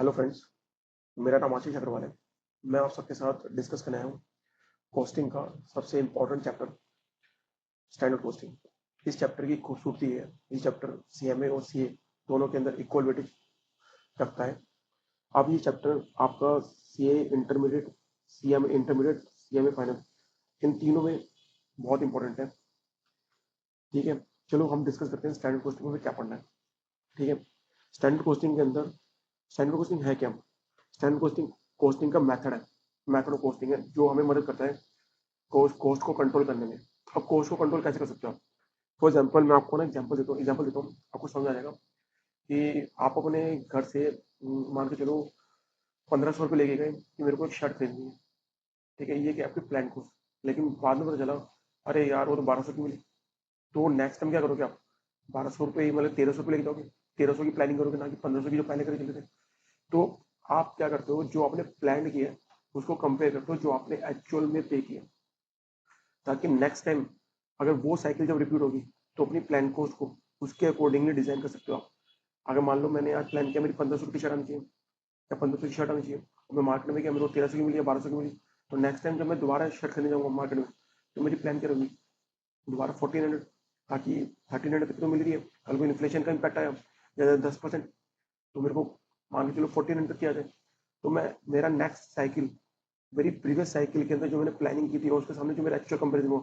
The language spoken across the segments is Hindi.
हेलो फ्रेंड्स, मेरा नाम आशीष अग्रवाल है। मैं आप सबके साथ डिस्कस करने आया हूँ कोस्टिंग का सबसे इम्पोर्टेंट चैप्टर स्टैंडर्ड कोस्टिंग। इस चैप्टर की खूबसूरती है, इस चैप्टर सीएमए और सीए दोनों के अंदर इक्वल वेटेज रखता है। अब ये चैप्टर आपका CA intermediate, CMA intermediate, CMA final, इन तीनों में बहुत इंपॉर्टेंट है। ठीक है, चलो हम डिस्कस करते हैं स्टैंडर्ड कोस्टिंग में क्या पढ़ना है। ठीक है, स्टैंडर्ड कोस्टिंग के अंदर स्टैंडर्ड कोस्टिंग है क्या? स्टैंडर्ड कोस्टिंग कोस्टिंग का मेथड है, मेथड ऑफ कोस्टिंग है जो हमें मदद करता है कोस्ट को कंट्रोल करने में। अब कोस्ट को कंट्रोल कैसे कर सकते हो आप? फॉर एग्जाम्पल मैं आपको ना एग्जाम्पल देता हूँ, आपको समझ आ जाएगा कि आप अपने घर से मान के चलो 1500 रुपये लेके गए कि मेरे को एक शर्ट खरीदनी है। ठीक है, ये कि आपकी प्लान कोस्ट, लेकिन बाद में पता चला अरे यार वो तो 1200 की मिली। तो नेक्स्ट टाइम क्या करोगे आप? 1200 रुपये मतलब 1300 रुपये लेके जाओगे, 1300 की प्लानिंग करोगे ना कि 1500 की जो पहले करे चले थे। तो आप क्या करते हो, जो आपने प्लान किया है उसको कंपेयर करते हो जो आपने एक्चुअल में पे किया, ताकि नेक्स्ट टाइम अगर वो साइकिल जब रिपीट होगी तो अपनी प्लान कोस्ट को उसके अकॉर्डिंगली डिजाइन कर सकते हो आप। अगर मान लो मैंने आज प्लान किया मेरी 1500 की शर्ट आनी चाहिए या 1500 की शर्ट आनी चाहिए, और मैं मार्केट में गया मेरे को 1300 की मिली या 1200 की मिली, तो नेक्स्ट टाइम जब मैं दोबारा शर्ट खरीदने जाऊंगा मार्केट में तो मेरी प्लान क्या होगी? दोबारा 1400, ताकि 1300 तक तो मिल रही है, कल को इन्फ्लेशन का इम्पैक्ट आया या 10%, तो मेरे को मान के चलो 1400 तक किया जाए। तो मैं मेरा नेक्स्ट साइकिल, मेरी प्रीवियस साइकिल के अंदर जो मैंने प्लानिंग की थी और उसके सामने जो मेरा एक्चुअल कंपेरिजन हो,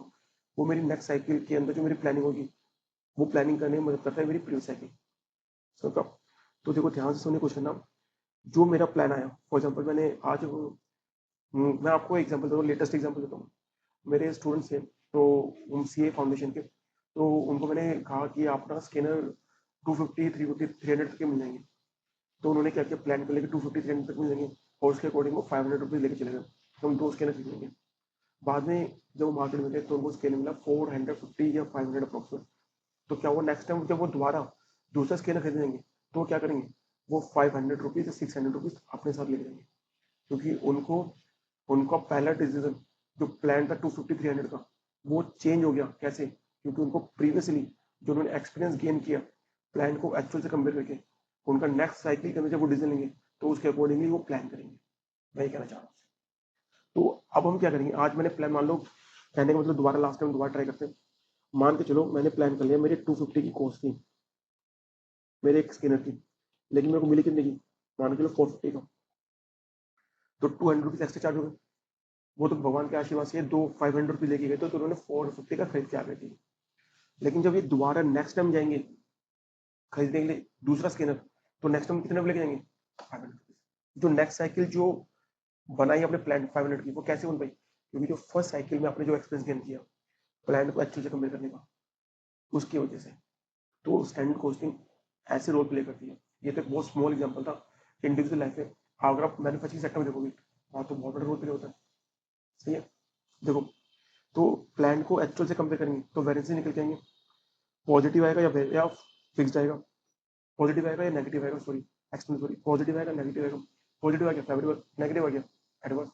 वो मेरी नेक्स्ट साइकिल के अंदर जो मेरी प्लानिंग होगी वो प्लानिंग करने में मदद करता है मेरी प्रीवियस साइकिल। समझ। तो देखो ध्यान से सुनिए क्वेश्चन ना। जो मेरा प्लान आया, फॉर एग्जाम्पल मैंने आज मैं आपको एग्जाम्पल देता हूँ, लेटेस्ट एग्जाम्पल देता हूँ। मेरे स्टूडेंट्स थे तो सीए फाउंडेशन के, तो उनको मैंने कहा कि आप ना स्कैनर 250 350 300 तक के मिल जाएंगे। तो उन्होंने क्या किया, प्लान कर लिया कि 250 300 तक मिल जाएंगे और उसके अकॉर्डिंग वो 500 रुपीज लेके चले गए, तो हम दो स्कैनर खरीद लेंगे। बाद में जब वो मार्केट में गए तो उनको स्कैनर मिला 450 या 500 अप्रोक्सीमेट। तो क्या वो नेक्स्ट टाइम जब वो दोबारा दूसरा स्कैनर खरीदेंगे तो क्या करेंगे, वो 500 रुपीज या 600 रुपीज अपने साथ लेके जाएंगे, क्योंकि उनको उनका पहला डिसीजन जो प्लान था 250 300 का वो चेंज हो गया। कैसे? क्योंकि उनको प्रीवियसली जो उन्होंने एक्सपीरियंस गेन किया प्लान को एक्चुअल से कंपेयर करके, उनका नेक्स्ट साइकिल के अंदर जब वो डिसीजन लेंगे तो उसके अकॉर्डिंगली वो प्लान करेंगे। वही कहना चाह रहा हूँ। तो अब हम क्या करेंगे, आज मैंने प्लान मान लो, कहने का मतलब दोबारा लास्ट टाइम दोबारा ट्राई करते हैं। मान के चलो मैंने प्लान कर लिया मेरी 250 की कॉस्ट थी मेरे एक स्कैनर की, लेकिन मेरे को मिली कितने की? मान के चलो 450 का। तो 200 रुपीज एक्स्ट्रा चार्ज हो गए। वो तो भगवान के आशीर्वाद से दो 500 रुपीज लेके गए तो उन्होंने 450 का खरीद के आ गए थी। लेकिन जब ये दोबारा नेक्स्ट टाइम जाएंगे खरीदने के लिए दूसरा स्कैनर, तो नेक्स्ट टाइम कितने में लेके जाएंगे? 500 रुपीज। जो नेक्स्ट साइकिल जो बनाई अपने प्लान 500 की, वो कैसे बन पाई? क्योंकि जो फर्स्ट साइकिल में आपने जो एक्सपीरियंस गेन किया प्लान को एक्चुअल से कंपेयर करने का, उसकी वजह से। तो स्टैंडर्ड कोस्टिंग ऐसे रोल प्ले करती है। ये तो एक बहुत स्मॉल एग्जाम्पल था इंडिविजुअल लाइफ में। अगर आप मैन्युफैक्चरिंग सेक्टर में देखोगे वहाँ तो बहुत बड़ा रोल प्ले होता है। सही है। देखो, तो प्लान को एक्चुअल से कंपेयर करेंगे तो वेरिएंस निकल के आएंगे, पॉजिटिव आएगा या फिक्स्ड आएगा, पॉजिटिव आएगा या नेगेटिव आएगा, सॉरी पॉजिटिव आएगा नेगेटिव आएगा। पॉजिटिव आ गया फेवरेबल, नेगेटिव आ गया एडवर्स।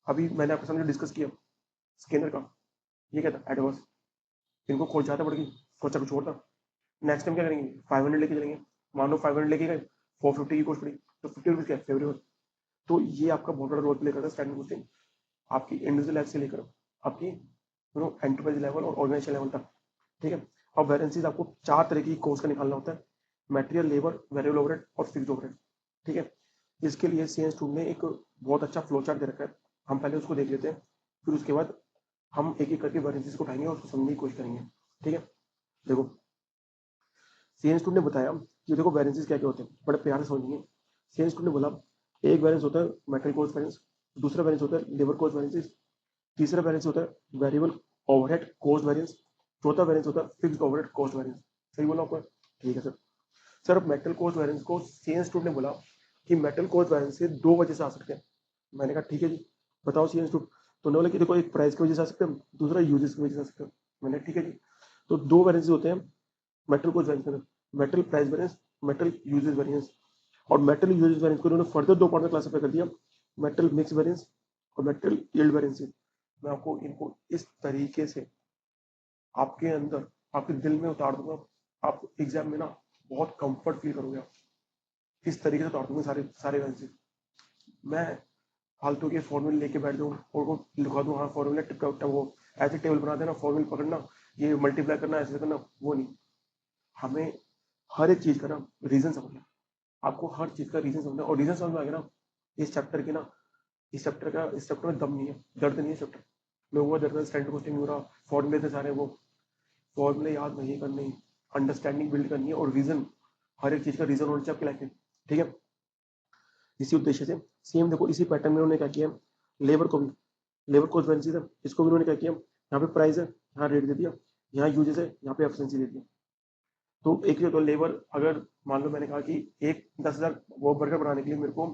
अभी मैंने आपके सामने डिस्कस किया स्कैनर का, ये क्या था? एडवर्स। इनको खोज ज्यादा पड़ गई, सोचा कुछ और था। नेक्स्ट टाइम क्या करेंगे? 500 लेके चलेंगे। मान लो 500 लेके गए, 450 की कॉस्ट पड़ी, तो 50 रुपीज क्या फेवरेबल। तो ये आपका बहुत बड़ा रोल प्ले करता है स्टैंडर्ड कोस्टिंग, आपकी इंडिविजुअल लाइफ से लेकर आपकी एंटरप्राइज लेवल और ऑर्गेनाइजेशन लेवल तक। ठीक है। अब वैरेंसीज आपको चार तरह की कॉस्ट का निकालना होता है, मटेरियल, लेबर, वेरिएबल ओवरहेड और फिक्स्ड ओवरहेड। ठीक है। इसके लिए सी स्टूडेंट ने एक बहुत अच्छा फ्लो चार्ट दे रखा है, हम पहले उसको देख लेते हैं, फिर उसके बाद हम एक एक करके वैरेंसीज को उठाएंगे और उसको समझने की कोशिश करेंगे। ठीक है। देखो, सी स्टूडेंट ने बताया कि देखो वैरेंसीज क्या क्या होते हैं, बड़े प्यार से समझेंगे। सी स्टूडेंट ने बोला एक वैरेंस होता है मेटेरियल कॉस्ट वैरेंस, दूसरा वैरेंस होता है लेबर कॉस्ट वैरेंसीज, तीसरा वैरेंस होता है वेरिएबल ओवरहेड कॉस्ट वैरिएंस, चौथा वैरिएंस होता है फिक्स्ड ओवरहेड कॉस्ट वैरिएंस। सही बोला आपको? ठीक है सर। सर अब मेटल कॉस्ट वैरिएंस को सीएन स्टूडेंट ने बोला कि मेटल कॉस्ट वैरिएंस से दो वजह से आ सकते हैं। मैंने कहा ठीक है जी, बताओ सीएन स्टूडेंट। तो उन्होंने बोला कि देखो एक प्राइस की वजह से आ सकते हैं, दूसरा यूजेस की वजह से आ सकते हैं। मैंने ठीक है जी। तो दो वैरिएंस होते हैं मेटल कॉस्ट वैरिएंस में, metal price variance, metal uses variance. और मेटल यूजेस वैरिएंस को उन्होंने फर्दर दो पार्ट में क्लासिफाई कर दिया, मेटल मिक्स वैरिएंस और मेटल यील्ड वैरिएंस। मैं आपको इनको इस तरीके से आपके अंदर आपके दिल में उतार दूंगा, आप एग्जाम में ना बहुत कंफर्ट फील करोगे आप। इस तरीके से तोड़ दूंगा सारे सारे वैलेंसी। मैं फालतू के फॉर्मूले लेके बैठ जाऊँ और वो लिखा दूँ, हाँ फॉर्मूला टिप वो ऐसे टेबल बना देना, फॉर्मूला पकड़ना, ये मल्टीप्लाई करना, ऐसे करना, वो नहीं। हमें हर एक चीज का ना रीजन समझना, आपको हर चीज का रीजन समझना, और रीजन समझ में आ गया ना, इस चैप्टर की ना, इस चैप्टर में दम नहीं है, दर्द नहीं है चैप्टर। लोगों का दर्द स्टैंडर्ड क्वेश्चन हो रहा, फॉर्मूले थे सारे, वो फॉर्मूले याद नहीं करने, अंडरस्टैंडिंग बिल्ड करनी है, और रीजन, हर एक चीज का रीजन होना चाहिए आपकी लाइफ में, ठीक है। इसी उद्देश्य से सेम देखो इसी पैटर्न में उन्होंने क्या किया, लेबर को भी, लेबर कॉस्ट वैलेंसी था, इसको भी उन्होंने क्या किया, यहाँ पे प्राइस है, यहाँ रेट दे दिया, यहाँ यूजेस है, यहाँ पे एफिशिएंसी दे दिया। तो एक जो तो लेबर, अगर मान लो मैंने कहा कि एक 10,000 वो बर्गर बनाने के लिए मेरे को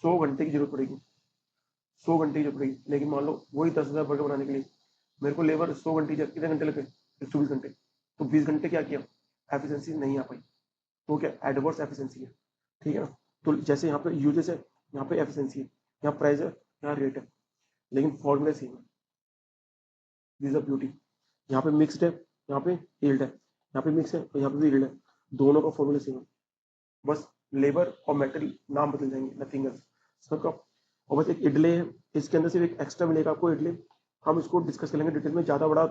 100 घंटे की जरूरत पड़ेगी, 100 घंटे की जरूरत पड़ेगी, लेकिन मान लो वही 10,000 बर्गर बनाने के लिए मेरे को लेबर 100 घंटे, कितने घंटे लगे, 120 घंटे। तो 20 घंटे क्या किया, एफिशिएंसी नहीं आ पाई, तो क्या एडवर्स एफिशिएंसी है, ठीक है ना। तो जैसे यहाँ पे यूजेस है, यहाँ पे एफिशिएंसी है, यहाँ प्राइस है, यहाँ रेट है, लेकिन फॉर्मूला सेम है, दिस इज ब्यूटी। यहाँ पे मिक्सड है, यहाँ पे यील्ड है, यहाँ पे मिक्स है और यहाँ पे भी यील्ड है, दोनों का फॉर्मूला सेम है, बस लेबर और मेटल नाम बदल जाएंगे, नथिंग एल्स सबका। और बस एक इडली है, इसके अंदर सिर्फ एक एक्स्ट्रा मिलेगा आपको इडली, हम इसको डिस्कस कर लेंगे डिटेल में, ज्यादा बड़ा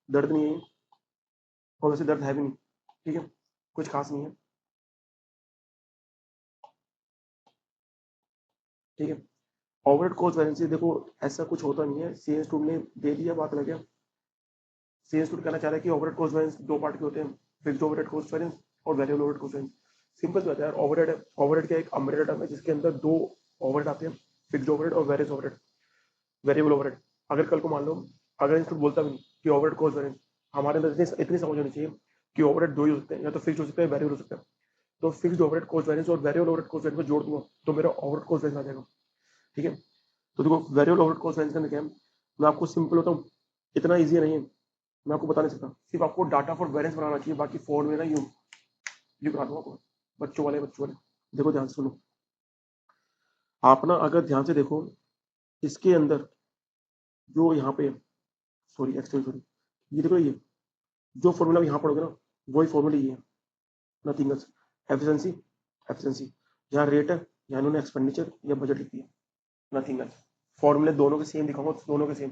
दर्द नहीं है, और वैसे दर्द है भी नहीं, ठीक है, कुछ खास नहीं है, ठीक है। ओवरहेड कॉस्ट वैलेंसी देखो, ऐसा कुछ होता नहीं है, सी एस ने दे दिया, बात लगे। सी एस कहना चाह रहा है कि ओवरहेड कॉस्ट वैलेंस दो पार्ट के होते हैं, फिक्स्ड ओवरहेड कॉस्ट वैलेंस और variable overhead cost valence. Simple बात है यार, ओवरहेड है, ओवरहेड क्या एक अम्ब्रेला टर्म है जिसके अंदर दो ओवरहेड आते हैं, फिक्स्ड ओवरहेड और वेरिएबल ओवरहेड, वेरिएबल ओवरहेड। अगर कल को मान लो, अगर इंस्टीट्यूट बोलता भी नहीं कि ओवरहेड कॉस्ट वैलेंस, हमारे अंदर इतनी समझ होनी चाहिए कि ओवरहेड दो ही हो सकते हैं, या तो फिक्स्ड हो सकता है, वेरिएबल हो सकता है। तो फिक्स्ड ओवरहेड कॉस्ट वैलेंस और वेरिएबल ओवरहेड कॉस्ट वैलेंस को जोड़ दूंगा तो मेरा ओवरहेड कॉस्ट वैलेंस आ जाएगा, ठीक है। तो देखो वेरिएबल ओवरहेड कॉस्ट वैलेंस का क्या है, मैं आपको सिंपल होता हूँ, इतना ईजी नहीं है, मैं आपको बता नहीं सकता, सिर्फ आपको डाटा फॉर वेरिएंस बनाना चाहिए, बाकी फॉर्म में ना यू करा दूंगा आपको, बच्चों वाले देखो ध्यान से सुनो, आप ना अगर ध्यान से देखो, इसके अंदर जो यहाँ पे, सॉरी एक्सटेंड सॉरी, ये देखो, ये जो फॉर्मूला यहाँ पढ़ोगे ना, वही फॉर्मूला ये है, नथिंग एल्स। एफिशिएंसी, एफिशिएंसी, यहाँ रेट है, यहाँ इन्होंने एक्सपेंडिचर या बजट लिख दिया, नथिंग एल्स। फॉर्मूले दोनों के सेम दिखाऊंगा, दोनों के सेम,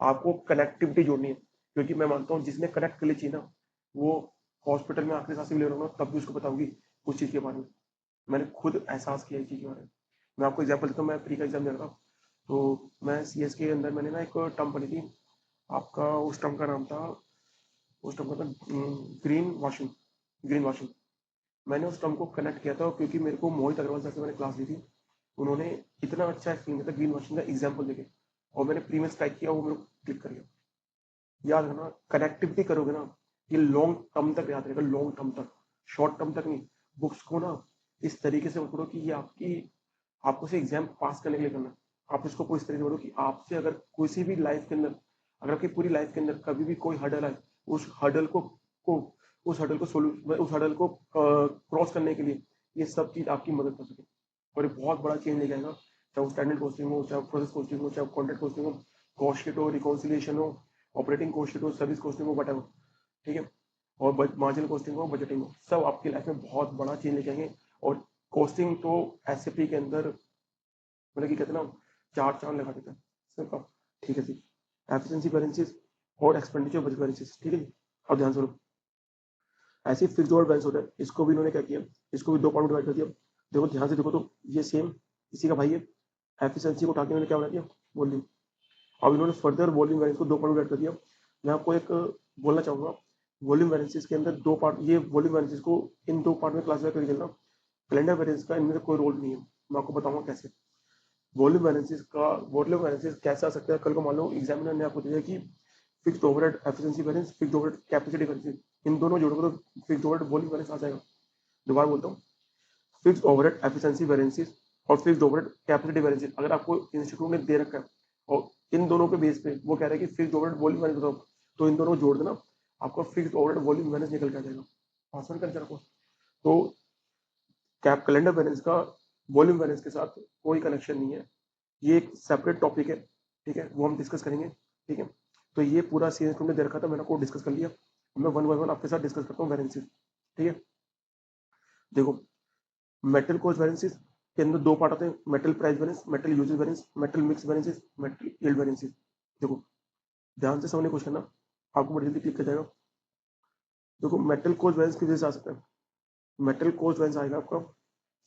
आपको कनेक्टिविटी जोड़नी है, क्योंकि मैं मानता हूँ जिसने कनेक्ट कर ली चीज ना, वो हॉस्पिटल में आखिरी सांस भी ले रहा हूँ तब भी उसको बताऊंगी उस चीज के बारे में, मैंने खुद एहसास किया इस चीज के बारे में। मैं आपको एग्जाम्पल देता हूँ, मैं प्री का एग्जाम दे रहा था, तो मैं सी एस के अंदर मैंने ना एक टर्म पढ़ी थी, आपका उस टर्म का नाम था, उस टर्म का था ग्रीन वॉशिंग, ग्रीन वॉशिंग। मैंने उस टर्म को कनेक्ट किया था क्योंकि मेरे को मोहित अग्रवाल सर से मैंने क्लास ली थी, उन्होंने इतना अच्छा एक्सप्लेन किया था ग्रीन वॉशिंग का एग्जाम्पल देके, और मैंने प्रीमियस टाइप किया, वो मेरे को क्लिक कर गया। याद रखना, कनेक्टिविटी करोगे ना, ये लॉन्ग टर्म तक याद रहेगा, लॉन्ग टर्म तक, शॉर्ट टर्म तक नहीं। बुक्स को ना इस तरीके से पढ़ो कि ये आपकी, आपको से एग्जाम पास करने के लिए करना है। आप इसको कोई इस तरीके से पढ़ो कि आपसे अगर किसी भी लाइफ के अंदर, अगर आपकी पूरी लाइफ के अंदर कभी भी कोई हर्डल है, उस हर्डल को उस हर्डल को उस हर्डल को क्रॉस करने के लिए ये सब चीज आपकी मदद कर सके, और ये बहुत बड़ा चेंज ले जाएगा, चाहे वो स्टैंडर्ड कोस्टिंग हो, चाहे प्रोसेस कोस्टिंग हो, चाहे कॉन्टेंट कोस्टिंग हो, कॉस्ट शीट हो, रिकॉन्सिलिएशन हो, ऑपरेटिंग कॉस्ट शीट हो, सर्विस कोस्टिंग हो, वट, ठीक है, और मार्जिनल कोस्टिंग हो, बजटिंग हो, सब आपकी लाइफ में बहुत बड़ा चेंज लेके आएंगे। और कोस्टिंग तो एसएपी के अंदर मतलब कि कहते हैं ना, चार चांद लगा देता है सिर्फ, ठीक है जी। एफिशिएंसी वेरिएंसेस और एक्सपेंडिचर बजट वेरिएंसेस, ठीक है जी। अब ध्यान सुनो, ऐसे फिक्स्ड ओवरहेड वेरिएंस होता है, इसको भी इन्होंने क्या किया, इसको भी दो पार्ट में डिवाइड कर दिया। देखो ध्यान से देखो, तो ये सेम इसी का भाई है, एफिशिएंसी को उठा के इन्होंने क्या बना दिया, वॉल्यूम। अब इन्होंने फर्दर वॉल्यूम वेरिएंस को दो पार्ट में डिवाइड कर दिया। मैं आपको एक बोलना चाहूंगा, वॉल्यूम वेरिएंसेस के अंदर दो पार्ट, ये वॉल्यूम वेरिएंसेस को इन दो पार्ट में क्लासिफाई करके चलना, कैलेंडर वेरिएंस का इनमें से कोई रोल नहीं है, मैं आपको बताऊंगा कैसे। वॉल्यूम एनालिसिस कैसे आ सकता है, कल को मान लो एग्जामिनर ने आपको दिया कि fixed overhead efficiency variance, fixed overhead capacity variance, इन दोनों जोड़ोगे तो फिक्स्ड ओवरहेड वॉल्यूम वेरिएंस आ जाएगा। दोबारा बोलता हूँ, फिक्स्ड ओवरहेड एफिशिएंसी वेरिएंसेस और फिक्स्ड ओवरहेड कैपेसिटी वेरिएंस अगर आपको इंस्टीट्यूट ने दे रखा है, और इन दोनों के बेस पे वो कह रहा है कि फिक्स्ड ओवरहेड वॉल्यूम वेरिएंस बताओ, तो इन दोनों को जोड़ देना, आपका फिक्स्ड ओवरहेड वॉल्यूम वेरिएंस निकल के आ जाएगा, आसान कर आपको। तो कैप कैलेंडर वेरिएंस का वॉल्यूम वेरिएंस के साथ कोई कनेक्शन नहीं है, ये एक सेपरेट टॉपिक है, ठीक है, वो हम डिस्कस करेंगे, ठीक है। तो ये पूरा सीरीज तुमने दे रखा था, मैंने आपको डिस्कस कर लिया, मैं वन बाय वन आपके साथ डिस्कस करता हूँ वेरिएंसेस, ठीक है। देखो मेटल कॉस्ट वेरिएंसेस के अंदर दो पार्ट आते हैं, metal price variance, metal usage variance, metal mix variances, metal yield variances. देखो ध्यान से समझने क्वेश्चन ना, आपको बड़ी जल्दी क्लिक कर जाएगा। देखो मेटल कॉस्ट वेरिएंस किस वजह से आ सकता है, मेटल कॉस्ट वेरिएंस आएगा आपका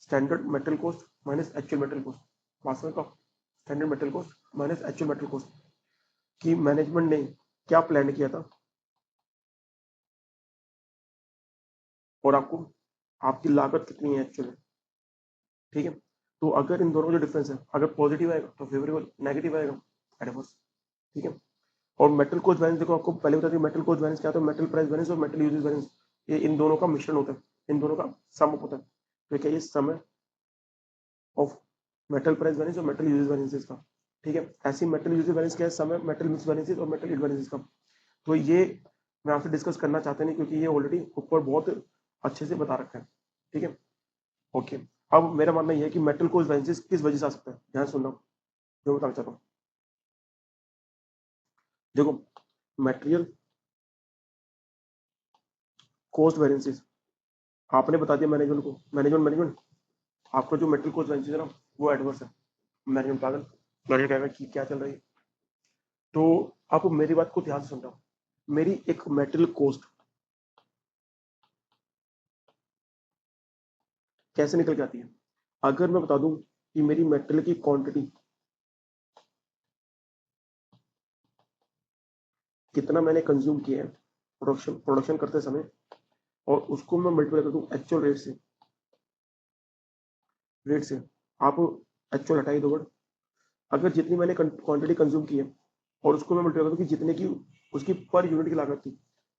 standard metal cost minus actual metal cost, वास्तविक का standard metal cost minus actual metal cost कि मैनेजमेंट ने क्या प्लान किया था और आपको आपकी लागत कितनी है एक्चुअल में, ठीक है। तो अगर इन दोनों का जो डिफरेंस है, अगर पॉजिटिव आएगा तो फेवरेबल, नेगेटिव आएगा एडवर्स, ठीक है। और मेटल कॉस्ट वैरिएंस देखो आपको पहले बता दें, मेटल कॉस्ट वैरिएंस क्या होता है, मेटल प्राइस वैरिएंस और मेटल यूजेज वैरिएंस, ये इन दोनों का मिश्रण होता है, इन दोनों का सम होता है। तो क्या ये सम है ऑफ मेटल प्राइस वैरिएंस और मेटल यूजेज वैरिएंसेस का, ठीक है। ऐसी मेटल यूजेज वैरिएंस क्या है, सम है मेटल मिक्स वैरिएंसेस और मेटल यील्ड वैरिएंसेस का। तो ये मैं आपसे डिस्कस करना चाहते नहीं क्योंकि ये ऑलरेडी ऊपर बहुत अच्छे से बता रखा है, ठीक है। ओके, अब मेरा मानना यह है कि मेटल कॉस्ट वैरिएंसेस किस वजह से आ सकता है, ध्यान से सुनना जो बताना चाहता हूँ। देखो मटेरियल कॉस्ट वेरिएंसेस आपने बता दिया मैनेजमेंट को, मैनेजमेंट आपका जो मेटल कॉस्ट वेरिएंसेस है ना वो एडवर्स है, मैनेजमेंट पागल, मैनेजमेंट कहेगा कि क्या चल रही है। तो आप मेरी बात को ध्यान से सुनना, मेरी एक मेटल कॉस्ट कैसे निकल के आती है, अगर मैं बता दूं कि मेरी मेटल की क्वांटिटी कितना मैंने कंज्यूम किया है प्रोडक्शन करते समय, और उसको मैं मल्टीप्लाई कर दूं एक्चुअल रेट से, आप एक्चुअल हटाई दो वर्ड, अगर जितनी मैंने क्वांटिटी कंज्यूम की है और उसको मैं मल्टीप्लाई कर दूं कि जितने की उसकी पर यूनिट की लागत थी,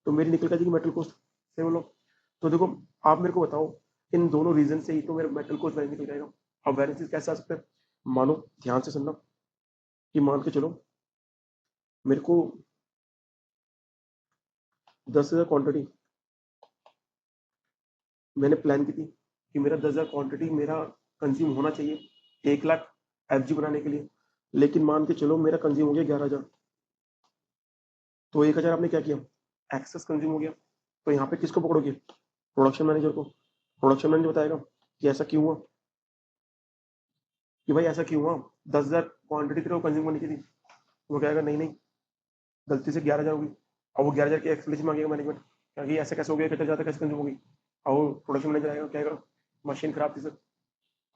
तो मेरी निकल जाएगी मेटल कॉस्ट, सही बोलो। तो देखो आप मेरे को बताओ इन दोनों रीजन से ही तो मेरा मेटल कॉस्ट वैल्यू निकल जाएगा। अब वेरिएंसेस कैसे आ सकते हैं, मानो ध्यान से सुनना कि मान के चलो मेरे को 10,000 क्वांटिटी मैंने प्लान की थी कि मेरा 10,000 क्वांटिटी मेरा कंज्यूम होना चाहिए 1 लाख एफजी बनाने के लिए, लेकिन मान के चलो मेरा कंज्यूम हो गया 11,000, तो 1,000 आपने क्या किया, एक्सेस कंज्यूम हो गया। तो यहाँ पे किसको पकड़ोगे, प्रोडक्शन मैनेजर को, प्रोडक्शन मैनेजर बताएगा कि ऐसा क्यों हुआ, कि भाई ऐसा क्यों हुआ, 10,000 क्वांटिटी तेरे को कंज्यूम करनी चाहिए थी। वो कहेगा नहीं नहीं गलती से 11,000 होगी, और वो 11,000 की एक्सप्लेनेशन मांगेगा मैनेजमेंट, कि ऐसे कैसे हो गया, कितना ज़्यादा कैसे कंज्यूम होगी। और वो प्रोडक्शन मैनेजर आएगा कहेगा मशीन खराब थी सर,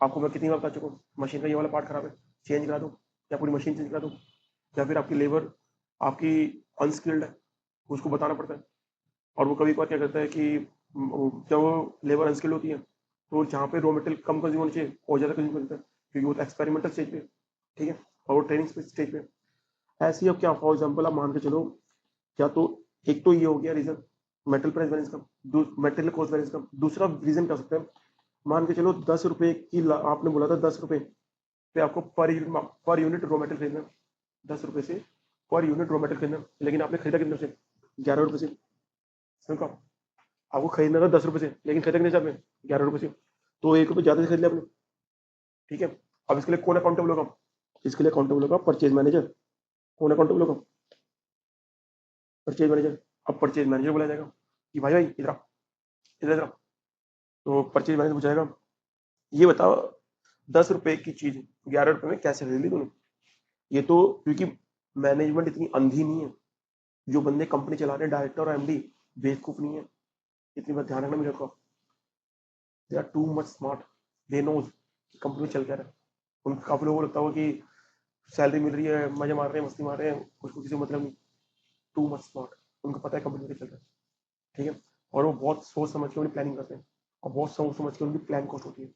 आपको मैं कितनी बार बता चुका हूँ मशीन का ये वाला पार्ट खराब है, चेंज करा दो, या पूरी मशीन चेंज करा दो, या फिर आपकी लेबर आपकी अनस्किल्ड है, उसको बताना पड़ता है। और वो कभी कभार क्या करता है कि जब वो लेबर अनस्किल्ड होती है तो जहाँ पे रॉ मटेरियल कम कंज्यूम होना चाहिए और ज़्यादा कंज्यूम करता है, क्योंकि वो तो एक्सपेरिमेंटल स्टेज पे, ठीक है, और वो ट्रेनिंग स्टेज पे। ऐसे ही अब क्या फॉर एग्जाम्पल आप मान के चलो, क्या तो एक तो ये हो गया रीजन मेटल प्राइस वेरिएंस का, मेटेरियल कॉस्ट वेरिएंस का। दूसरा रीजन क्या हो सकता है, मान के चलो 10 रुपए की आपने बोला था 10 रुपए पे आपको पर यूनिट रॉ मटेरियल खरीदना, 10 रुपए से पर यूनिट रॉ मटेरियल खरीदना, लेकिन आपने खरीदा कितने से, 11 रुपए से, समझो आपको खरीदना था 10 रुपए से, लेकिन खरीदा कितने से आपने, 11 रुपए से, तो 1 रुपए ज्यादा से खरीद लिया आपने, ठीक है। अब इसके लिए कौन अकाउंटेबल होगा, इसके लिए अकाउंटेबल होगा परचेज मैनेजर, कौन अकाउंटेबल होगा, परचेज मैनेजर। अब परचेज मैनेजर बोला जाएगा कि भाई भाई इधर इधर इधर, तो परचेज मैनेजर पूछाएगा ये बताओ 10 रुपए की चीज 11 रुपए में कैसे खरीद ली तूने। ये तो क्योंकि मैनेजमेंट इतनी अंधी नहीं है, जो बंदे कंपनी चला रहे हैं डायरेक्टर और एमडी बेवकूफ नहीं है, इतनी बात ध्यान रखना मेरे को, they are too much smart, they knows कि कंपनी चल क्या रहा है। उन काफी लोगों को लगता होगा कि सैलरी मिल रही है, मजे मार रहे हैं, मस्ती मार रहे हैं, उसको किसी मतलब नहीं, टू मच स्मार्ट, उनको पता है कंपनी क्या चल रहा है, ठीक है। और वो बहुत सोच समझ के उन्हें प्लानिंग करते हैं और बहुत सोच समझ के उनकी प्लान कॉस्ट होती है।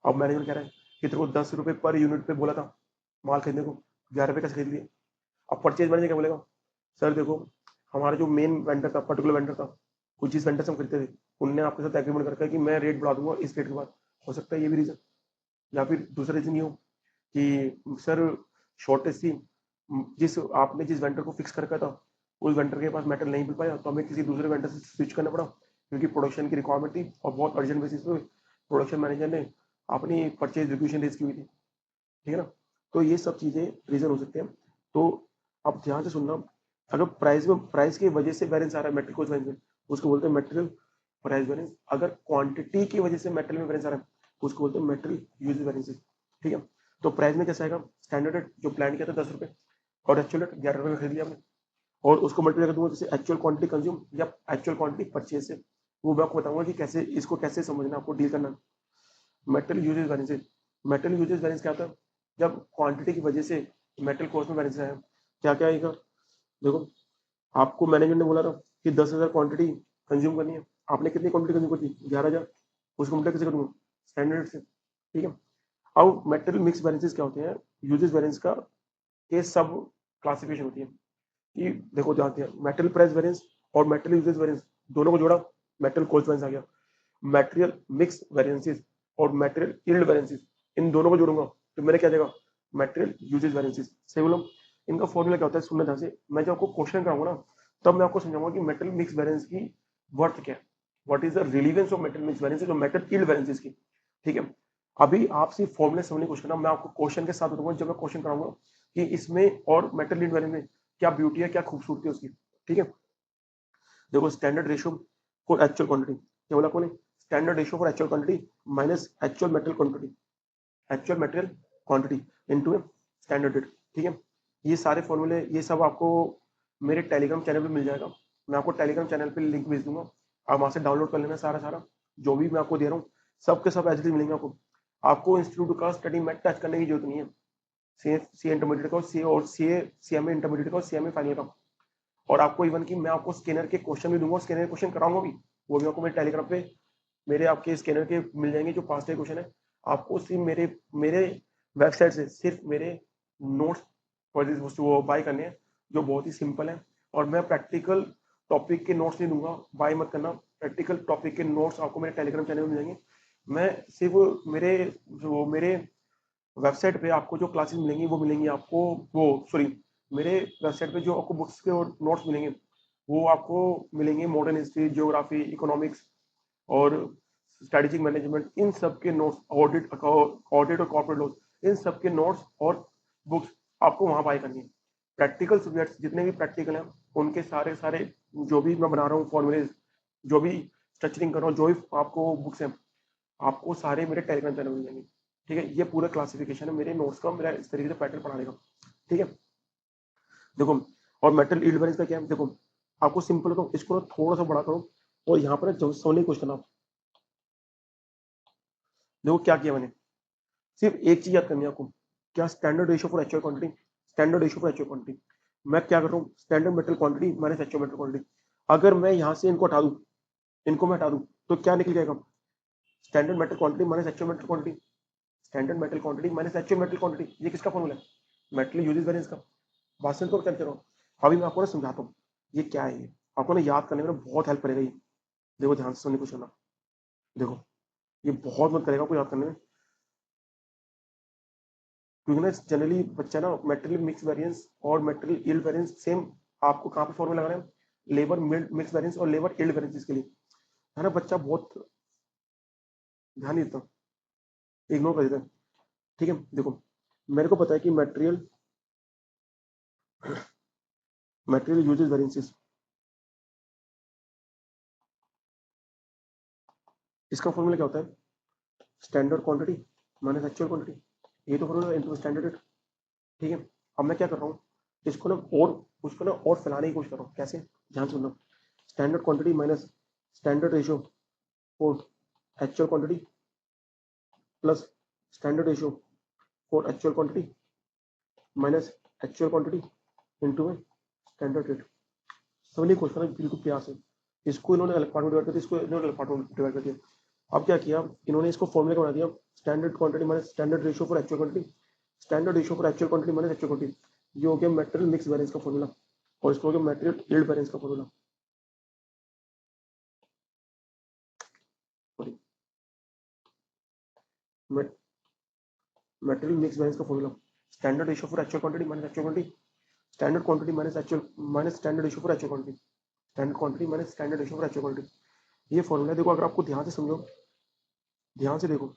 अब मैनेजर कह रहा है कि तेरे को 10 रुपए पर यूनिट पे बोला था माल खरीदने को, 11 रुपए कैसे खरीद लिए। अब परचेज मैनेजर क्या बोलेगा, सर देखो हमारा जो मेन वेंडर था, पर्टिकुलर वेंडर था, कुछ जिस वेंडर से हम खरीदते थे, उनने आपके साथ एग्रीमेंट कर रखा है कि मैं रेट बढ़ा दूंगा इस रेट के बाद, हो सकता है ये भी रीजन। या फिर दूसरा रीजन ये हो कि सर शॉर्टेज थी, जिस वेंडर को फिक्स कर रखा था उस वेंडर के पास मेटल नहीं मिल पाया, तो हमें किसी दूसरे वेंडर से स्विच करना पड़ा, क्योंकि प्रोडक्शन की रिक्वायरमेंट थी और बहुत अर्जेंट बेसिस पे प्रोडक्शन मैनेजर ने अपनी परचेज रिक्वेशन रेज की हुई थी, ठीक है ना। तो ये सब चीजें रीजन हो सकते हैं। तो आप ध्यान से सुनना, अगर प्राइस की वजह से बैलेंस आ रहा है मेटेरियल कॉस्ट वेरिएंस में, उसको बोलते हैं मेटेरियल प्राइस वेरिएंस। अगर क्वांटिटी की वजह से मेटेरियल में वेरिएंस आ रहा है उसको बोलते हैं मेटेरियल यूजेज वेरिएंसेस, ठीक है। तो प्राइस में कैसा आएगा, स्टैंडर्ड रेट जो प्लान किया था 10 रुपये और एक्चुअल रेट 11 रुपये खरीद लिया हमने, और उसको मल्टीप्लाई कर दूंगा जैसे एक्चुअल क्वांटिटी कंज्यूम या एक्चुअल क्वांटिटी परचेज से, वो मैं आपको बताऊंगा कि कैसे इसको कैसे समझना, आपको डील करना। Metal usage variances, metal usage variance क्या होता है, जब क्वांटिटी की वजह से मेटल कॉस्ट में वेरिएंस आया, क्या क्या आएगा, देखो आपको मैनेजमेंट ने बोला था कि 10,000 क्वांटिटी कंज्यूम करनी है, आपने कितनी क्वांटिटी कंज्यूम कर दी, 11,000, उसको मल्टीप्लाई कैसे करूंगा, स्टैंडर्ड से, ठीक है। अब मेटल मिक्स वेरिएंसेस क्या होते हैं, यूजेज वेरिएंस का ये सब क्लासिफिकेशन होती है कि देखो जानते हैं मेटल प्राइस वेरिएंस और मेटल यूजेज वेरिएंस दोनों को जोड़ा, मेटल कॉस्ट वेरिएंस आ गया, मेटेरियल मिक्स वेरिएंसेस और मेटेरियल यील्ड वेरिएंसेस, इन दोनों को जोड़ूंगा तो मेरे क्या जाएगा, मेटेरियल यूजेज वेरिएंसेस। सही बोलो, इनका फॉर्मूला क्या होता है, सुनना ध्यान से, मैं जब आपको क्वेश्चन कराऊंगा ना तब मैं आपको समझाऊंगा कि मेटल मिक्स वेरिएंस की वर्थ क्या है, what is the relevance of metal mix variances और मेटल यील्ड वेरिएंसेस की, ठीक है। अभी आप सिर्फ फॉर्मूले समझने की कोशिश करना, मैं आपको क्वेश्चन के साथ बताऊंगा जब मैं क्वेश्चन कराऊंगा कि इसमें और मेटल यील्ड वेरिएंस में क्या ब्यूटी है, क्या खूबसूरती है उसकी, ठीक है। देखो standard ratio for actual quantity, क्या बोला कौन, standard ratio for actual quantity minus actual metal quantity, actual material quantity into standard rate, ठीक है। ये सारे फॉर्मूले ये सब आपको मेरे टेलीग्राम चैनल पे मिल जाएगा, मैं आपको टेलीग्राम चैनल पे लिंक भेज दूंगा, आप वहां से डाउनलोड कर लेना सारा सारा जो भी मैं आपको दे रहा हूँ, सबके सब एच डी मिलेंगे आपको। आपको इंस्टीट्यूट का स्टडी मैट टच करने की जरूरत नहीं है, सी इंटरमीडिएट का सी और सी एम ए इंटरमीडिएट का और सी एम ए फाइनल का, और आपको इवन की मैं आपको स्कैनर के क्वेश्चन भी दूंगा, स्कैनर क्वेश्चन कराऊंगा भी, वो भी आपको मेरे टेलीग्राम पे मेरे आपके स्कैनर के मिल जाएंगे जो पास्ट क्वेश्चन है, आपको सिर्फ मेरे मेरे वेबसाइट से सिर्फ मेरे नोट्स फॉर वो बाय करने हैं जो बहुत ही सिंपल है, और मैं प्रैक्टिकल टॉपिक के नोट्स नहीं दूंगा, बाय मत करना, प्रैक्टिकल टॉपिक के नोट्स आपको मेरे टेलीग्राम चैनल में मिल जाएंगे। मैं सिर्फ मेरे जो मेरे वेबसाइट पे आपको जो क्लासेस मिलेंगी वो मिलेंगी आपको, वो सॉरी मेरे वेबसाइट पे जो आपको बुक्स के और नोट्स मिलेंगे वो आपको मिलेंगे मॉडर्न हिस्ट्री, जियोग्राफी, इकोनॉमिक्स और स्ट्रेटेजिक मैनेजमेंट, इन सब के नोट्स, ऑडिट और कॉर्पोरेट लॉस, इन सब के नोट्स और बुक्स आपको वहां बाय करनी है। प्रैक्टिकल सब्जेक्ट्स जितने भी प्रैक्टिकल हैं उनके सारे सारे जो भी मैं बना रहा हूँ फॉर्मूलेज, जो भी स्ट्रक्चरिंग कर रहा हूँ, जो भी आपको बुक्स हैं आपको सारे मेरे टेलीग्राम चैनल मिल जाएंगे, ठीक है। ये पूरा क्लासिफिकेशन है मेरे नोट्स का, मेरा इस तरीके से पैटर्न पढ़ाने का, ठीक है। देखो और मेटल यील्ड वेरिएंस का क्या है, देखो आपको सिंपल तो इसको थोड़ा सा बड़ा करो और यहाँ पर सोने क्वेश्चन आप देखो क्या किया मैंने, सिर्फ एक चीज याद करनी है आपको, क्या, standard ratio for actual quantity, standard ratio for actual quantity, मैं क्या कर रहा हूँ, standard metal quantity minus actual metal quantity, अगर मैं यहाँ से इनको हटा दूं, इनको मैं हटा दूं तो क्या निकल जाएगा, standard metal quantity minus actual metal quantity, standard metal quantity minus actual metal quantity, ये किसका फॉर्मूला है, मेटल यूजेस वेरिएंस का। बात से तो करते रहो, अभी मैं आपको ना समझाता हूँ ये क्या है, ये आपको ना याद करने में बहुत हेल्प करेगा ये, देखो ध्यान से सुनने कुछ करना, देखो ये बहुत मदद करेगा आपको याद करने में, क्योंकि ना जनरली बच्चा ना मेटेरियल मिक्स वेरिएंस और मेटेरियल यील्ड वेरिएंस सेम आपको कहाँ पे फॉर्मूला लगाना है, लेबर मिक्स वेरिएंस और लेबर यील्ड वेरिएंस के लिए, है ना, बच्चा बहुत ध्यान नहीं देता, इग्नोर कर देता है, ठीक है। देखो मेरे को पता है कि मेटेरियल मेटेरियल यूजेस वेरिएंसेस, इसका फॉर्मूला क्या होता है, standard quantity minus actual quantity, ये तो फॉर्मूला इनटू स्टैंडर्ड रेट, ठीक है। अब मैं क्या कर रहा हूँ, इसको ना और उसको ना और फैलाने की कोशिश कर रहा हूँ, कैसे, ध्यान सुनना, standard quantity minus standard ratio for actual quantity plus standard ratio for actual quantity minus actual quantity into standard rate, समझने की कोशिश करना बिल्कुल प्यार से, इसको इन्होंने अलग पार्ट में डिवाइड कर दिया, इसको इन्होंने अलग पार्ट में डिवाइड कर दिया, अब क्या किया इन्होंने इसको फॉर्मूले का बना दिया, standard quantity minus standard ratio for actual quantity, standard ratio for actual quantity minus actual quantity, ये हो गया मेटेरियल मिक्स वेरिएंस का फॉर्मूला, और इसको हो गया मेटेरियल यील्ड वेरिएंस का फॉर्मूला, मेटेरियल मिक्स वेरिएंस का formula, standard ratio for actual quantity minus actual quantity, standard quantity minus actual minus standard ratio for actual quantity, standard quantity minus standard ratio for actual quantity, ये फॉर्मूला देखो, अगर आपको ध्यान से समझो, ध्यान से देखो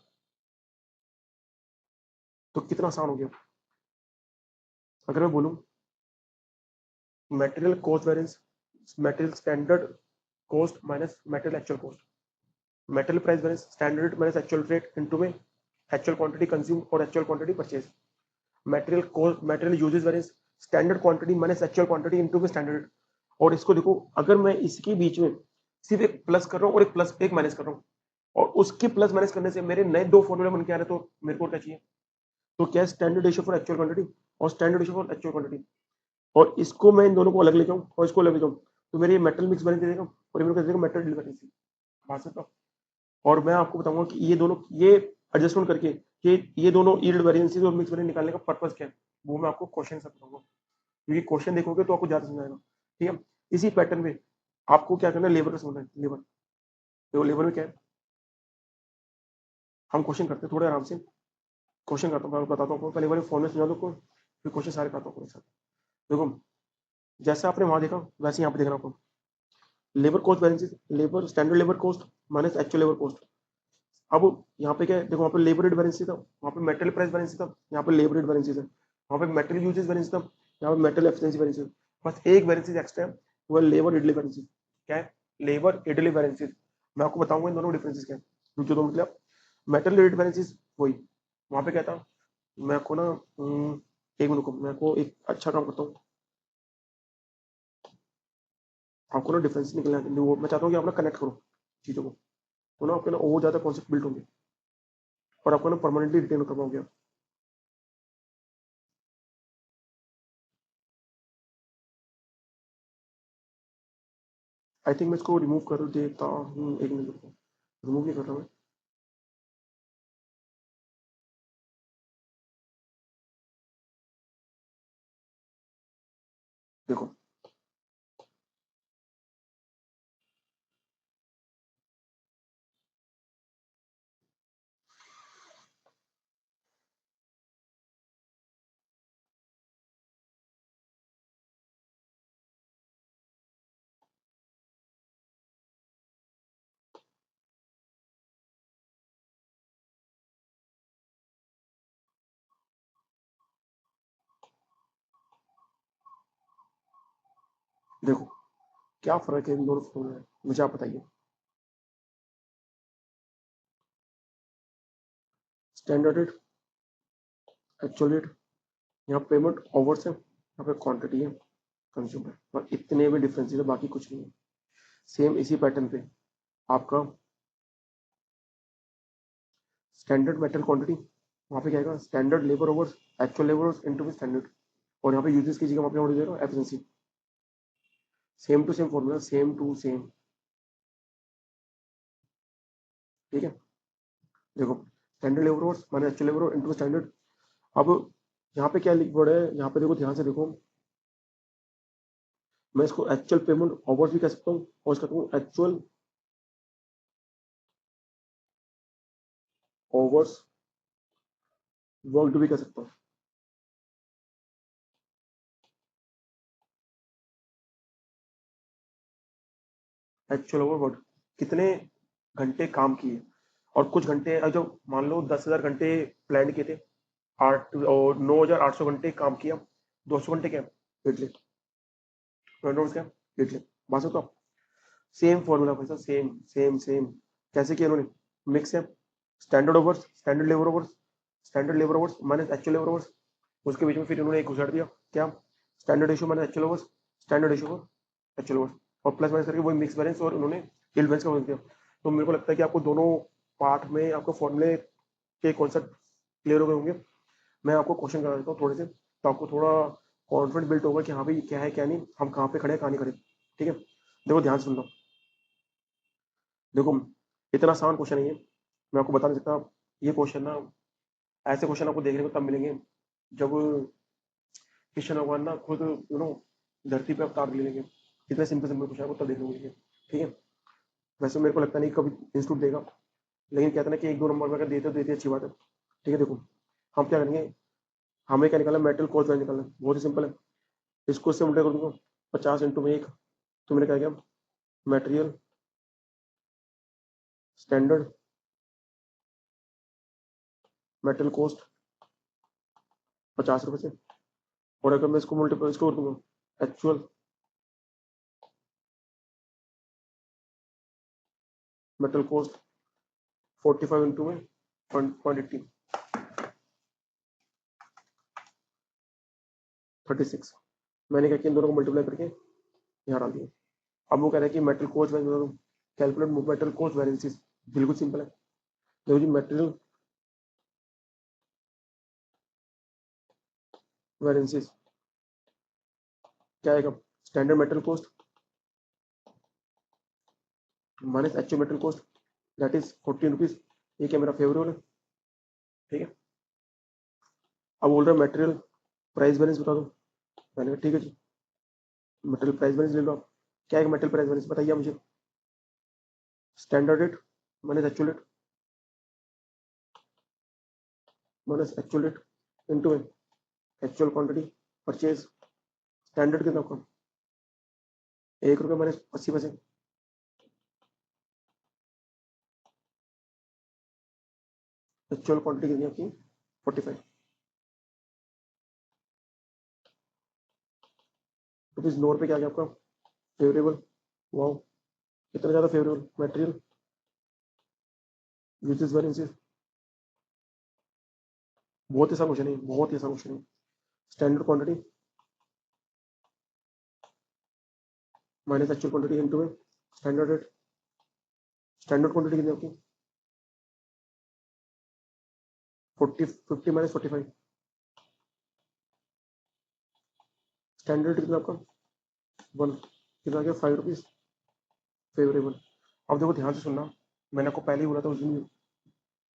तो कितना आसान हो गया। अगर मैं बोलूं material cost variance, material standard cost minus material actual cost, metal price variance standard rate minus actual rate into में एक्चुअल क्वांटिटी कंज्यूम और actual quantity purchase. Material usage variance standard quantity minus actual quantity into में स्टैंडर्ड। और इसको देखो, अगर मैं इसके बीच में सिर्फ एक प्लस कर रहा हूँ और एक प्लस एक माइनस कर रहा हूँ और उसके प्लस माइनस करने से मेरे नए दो फॉर्मूला बन के आ रहे, तो मेरे को क्या चाहिए? तो क्या standard ratio for actual quantity और standard ratio for actual quantity, और इसको मैं इन दोनों को अलग लेके आऊँ और इसको अलग लेके आऊँ, तो मेरे मिक्स बैलेंस दे देगा और ये मेरे को देगा मेटल डील वैलेंसी। बात समझ। और मैं आपको बताऊंगा कि ये दोनों ये एडजस्टमेंट करके ये दोनों यील्ड वेरिएंसेस और मिक्स वेरिएंस निकालने का पर्पस क्या है, वो मैं आपको क्वेश्चन से बताऊंगा, क्योंकि क्वेश्चन देखोगे तो आपको ज्यादा समझ आएगा। ठीक है, इसी पैटर्न में आपको क्या करना है, लेबर का समझना है। लेबर, तो लेबर में क्या है, हम क्वेश्चन करते हैं थोड़े आराम से। क्वेश्चन करता हूँ, बताता हूँ, पहले वाले फोन में समझा दो, फिर क्वेश्चन सारे करता हूँ। देखो, जैसे आपने वहां देखा वैसे यहाँ पे देखना आपको। Labour cost balances, labour standard labour cost minus actual labour cost. अब यहाँ पे क्या है, देखो वहाँ पे लेबर रेट बैलेंस था, वहाँ पे मेटल प्राइस बैलेंस था, यहाँ पे लेबर रेट बैलेंस है, वहाँ पे मेटल यूजेस बैलेंस था, यहाँ पे मेटल एफिशिएंसी बैलेंस है। बस एक बैलेंस एक्स्ट्रा है, वो है लेबर इडली बैलेंस। क्या है? Labour idli balance. मैं आपको बताऊंगा इन दोनों डिफरेंसेस क्या है। जो दो मतलब मेटल रेट बैलेंस वही, वहाँ पे क्या था, मैं आपको ना एक मिनट को, मैं आपको एक अच्छा काम करता हूँ, आपको ना डिफरेंस निकलना है। मैं चाहता हूँ कि आप ना कनेक्ट करो चीज़ों को, तो ना आपके ना और ज़्यादा कॉन्सेप्ट बिल्ड होंगे और आपको ना परमानेंटली रिटेन कर पाओगे। आई थिंक मैं इसको रिमूव कर देता हूँ, एक मिनट को, रिमूव नहीं कर रहा मैं। देखो, देखो क्या फर्क है इन दोनों फोन में, मुझे आप बताइए। स्टैंडर्ड रेट, एक्चुअल रेट, यहाँ पेमेंट ओवर्स है, यहाँ पे क्वांटिटी है, कंज्यूमर, और इतने में डिफरेंस है, बाकी कुछ नहीं है। सेम इसी पैटर्न पे आपका स्टैंडर्ड मेटल क्वांटिटी, वहाँ पे क्या आएगा, standard labour overs, actual labour overs into standard, और यहाँ पे यूजेस की जगह वहाँ पे और दे रहा हूँ efficiency. Same to same formula, same to same. ठीक है, देखो स्टैंडर्ड लेबर ओवर्स माने actual labour hour into standard. अब यहाँ पे क्या लिख वर्ड है, यहाँ पे देखो ध्यान से देखो, मैं इसको एक्चुअल पेमेंट ओवर्स भी कह सकता हूँ और इसका कहूँ एक्चुअल ओवर्स वर्क भी कह सकता हूँ। एक्चुअल ओवर वर्क, कितने घंटे काम किए, और कुछ घंटे जो मान लो 10,000 घंटे प्लान किए थे, 9,800 घंटे काम किया, 200 घंटे क्या लिट ले, 200 क्या लिट ले। बात तो सेम फॉर्मूला पैसा, सेम सेम सेम। कैसे किया उन्होंने, मिक्स है, standard overs, standard labour overs, standard labour overs minus actual labour overs, उसके बीच में फिर उन्होंने एक घुसाड़ दिया, क्या, standard ratio minus actual overs, standard ratio actual overs, और प्लस माइनस करके वही मिक्स बैलेंस और उन्होंने यील्ड बैलेंस का बदल दिया। तो मेरे को लगता है कि आपको दोनों पार्ट में आपको फॉर्मूले के कॉन्सेप्ट क्लियर हो गए होंगे। मैं आपको क्वेश्चन करा देता हूँ थोड़े से, तो आपको थोड़ा कॉन्फिडेंस बिल्ड होगा कि हाँ भाई क्या है क्या नहीं, हम कहाँ पे खड़े हैं कहाँ नहीं खड़े। ठीक है, देखो ध्यान से सुन लो। देखो, इतना आसान क्वेश्चन है ये, मैं आपको बता नहीं सकता। ये क्वेश्चन ना, ऐसे क्वेश्चन आपको देखने को तब मिलेंगे जब कृष्ण भगवान ना खुद धरती पे अवतार ले लेंगे। इतने सिंपल सिंपल क्वेश्चन आपको तब देखने को मिलेंगे। ठीक है, वैसे मेरे को लगता नहीं कभी इंस्टीट्यूट देगा, लेकिन कहते हैं ना कि एक दो नंबर में अगर देते तो देते, अच्छी बात है। ठीक है, देखो हम क्या करेंगे, हमें क्या निकालना, मेटल कॉस्ट वैल्यू निकालना है। बहुत ही सिंपल है, इसको इससे उल्टा कर दूंगा, 50 × 1, तो मेरे क्या गया, मेटेरियल स्टैंडर्ड मेटल कॉस्ट 50 रुपये से, और अगर मैं इसको मल्टीप्लाई इसको कर दूंगा एक्चुअल मेटल कॉस्ट 45 इंटू में 0.18 36। मैंने क्या किया, इन दोनों को मल्टीप्लाई करके यहाँ डाल दिया। अब वो कह रहा है कि metal cost variance, calculate metal cost variances. बिल्कुल सिंपल है। देखो जी, मेटेरियल वैरिएंसेस क्या आएगा, standard metal cost minus actual metal cost, that is 14 rupees. ये क्या मेरा फेवरेबल है, ठीक है। अब बोल रहा है मेटेरियल प्राइस वैरिएंस बता दो। मैंने कहा ठीक है जी, मेटेरियल प्राइस वैरिएंस ले लो आप। क्या है मेटेरियल प्राइस वैरिएंस, बताइए मुझे। Standard rate minus actual rate minus actual rate into actual quantity purchase. Standard कितना आपका, 1 रुपये माइनस 80 पैसे। एक्चुअल क्वांटिटी कितनी आपकी 45 रुपीज। 9 रुपये क्या आ गया आपका फेवरेबल। वाओ, कितना ज़्यादा फेवरेबल। मटेरियल यूजेस वैरिएंसेस, बहुत ही आसान क्वेश्चन है, बहुत ही आसान क्वेश्चन है। Standard quantity minus actual quantity into standard rate. Standard quantity कितनी आपकी 50 माइनस 45। स्टैंडर्ड कितना आपका 1, कितना आ गया 5 रुपीज फेवरेबल। अब देखो ध्यान से सुनना, मैंने आपको पहले ही बोला था उस दिन,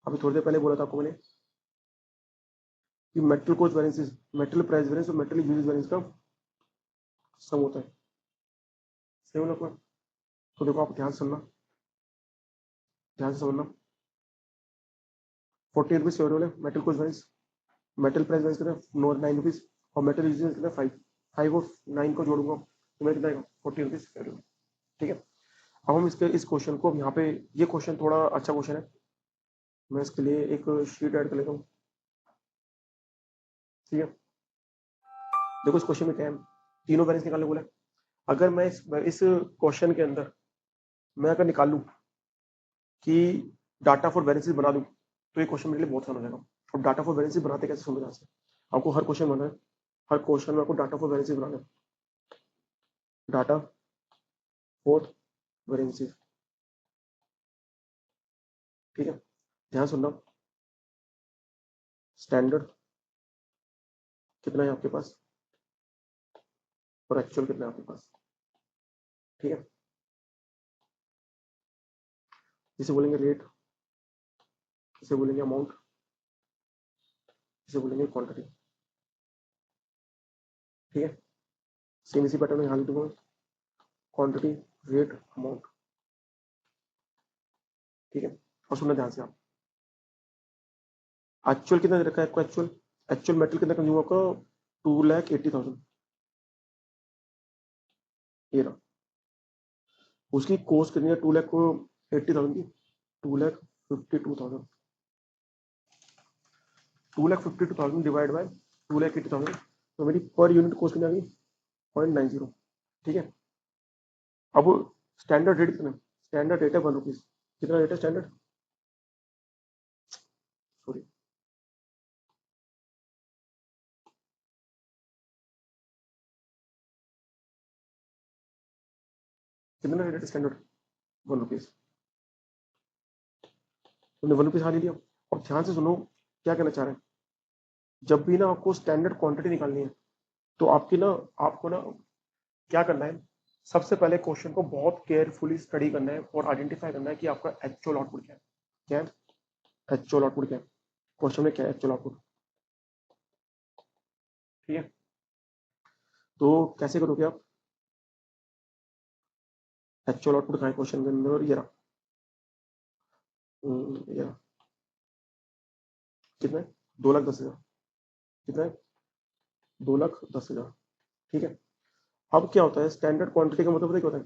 अभी थोड़ी देर पहले बोला था आपको मैंने कि material cost variances, material price variance और मेटेरियल यूजेस वैरिएंस का सम होता है। सही बोला आपको। तो देखो आप ध्यान से सुनना, ध्यान से समझना। 14 रुपीज फेवरेबल है material cost variance, material price variance कितना 9 रुपीज और मेटेरियल यूजेस कितना 5। 5 और 9 को जोड़ूंगा तो मेरा कितना आएगा 14 रुपीज फेवरेबल, ठीक है। अब हम इसके इस क्वेश्चन को यहाँ पे, ये क्वेश्चन थोड़ा अच्छा क्वेश्चन है, मैं इसके लिए एक शीट ऐड कर लेता हूँ, ठीक है। देखो इस क्वेश्चन में क्या है, तीनों बैलेंस निकालने बोला है। अगर मैं इस क्वेश्चन के अंदर मैं अगर निकाल लूँ कि डाटा फॉर बैलेंसेस बना दूँ तो ये क्वेश्चन मेरे लिए बहुत आसान हो जाएगा। अब डाटा फॉर बैलेंसेस बनाते कैसे समझ से, आपको हर क्वेश्चन बनाना है, हर क्वेश्चन में आपको डाटा फॉर बैलेंसेस बनाना है। डाटा फॉर बैलेंसेस, ठीक है। ध्यान सुनना, स्टैंडर्ड कितना है आपके पास और एक्चुअल कितना है आपके पास, ठीक है। जिसे बोलेंगे रेट, इसे बोलेंगे अमाउंट, इसे बोलेंगे क्वांटिटी, ठीक है। सेम इसी पैटर्न में यहाँ लिख दूंगा, क्वांटिटी रेट अमाउंट, ठीक है। और सुनना ध्यान से आप, एक्चुअल कितना दे रखा है आपको, एक्चुअल एक्चुअल मेटल कितना कंज्यूम आपका 2,80,000, ये रहा। उसकी कॉस्ट कितनी है 2,80,000 की, 2,52,000, 2,52,000 डिवाइड बाय 2,80,000, तो मेरी पर यूनिट कॉस्ट कितनी आ गई 0.90, ठीक है। अब स्टैंडर्ड रेट कितना, स्टैंडर्ड रेट है 1 रुपीज। कितना रेट है स्टैंडर्ड, सॉरी कितना रेट है स्टैंडर्ड 1 रुपीज। तुमने 1 रुपीज हाँ ले लिया। और ध्यान से सुनो क्या कहना चाह रहे हैं, जब भी ना आपको स्टैंडर्ड क्वांटिटी निकालनी है तो आपको ना क्या करना है, सबसे पहले क्वेश्चन को बहुत केयरफुली स्टडी करना है और आइडेंटिफाई करना है कि आपका एक्चुअल आउटपुट क्या है। क्या है एक्चुअल आउटपुट, क्या है क्वेश्चन में, क्या है एक्चुअल आउटपुट, ठीक है। तो कैसे करोगे आप, एक्चुअल आउटपुट कहाँ है क्वेश्चन के अंदर, ये रहा, ये रहा। कितना है 2,10,000, कितना है 2,10,000, ठीक है। अब क्या होता है, स्टैंडर्ड क्वांटिटी का मतलब क्या होता है,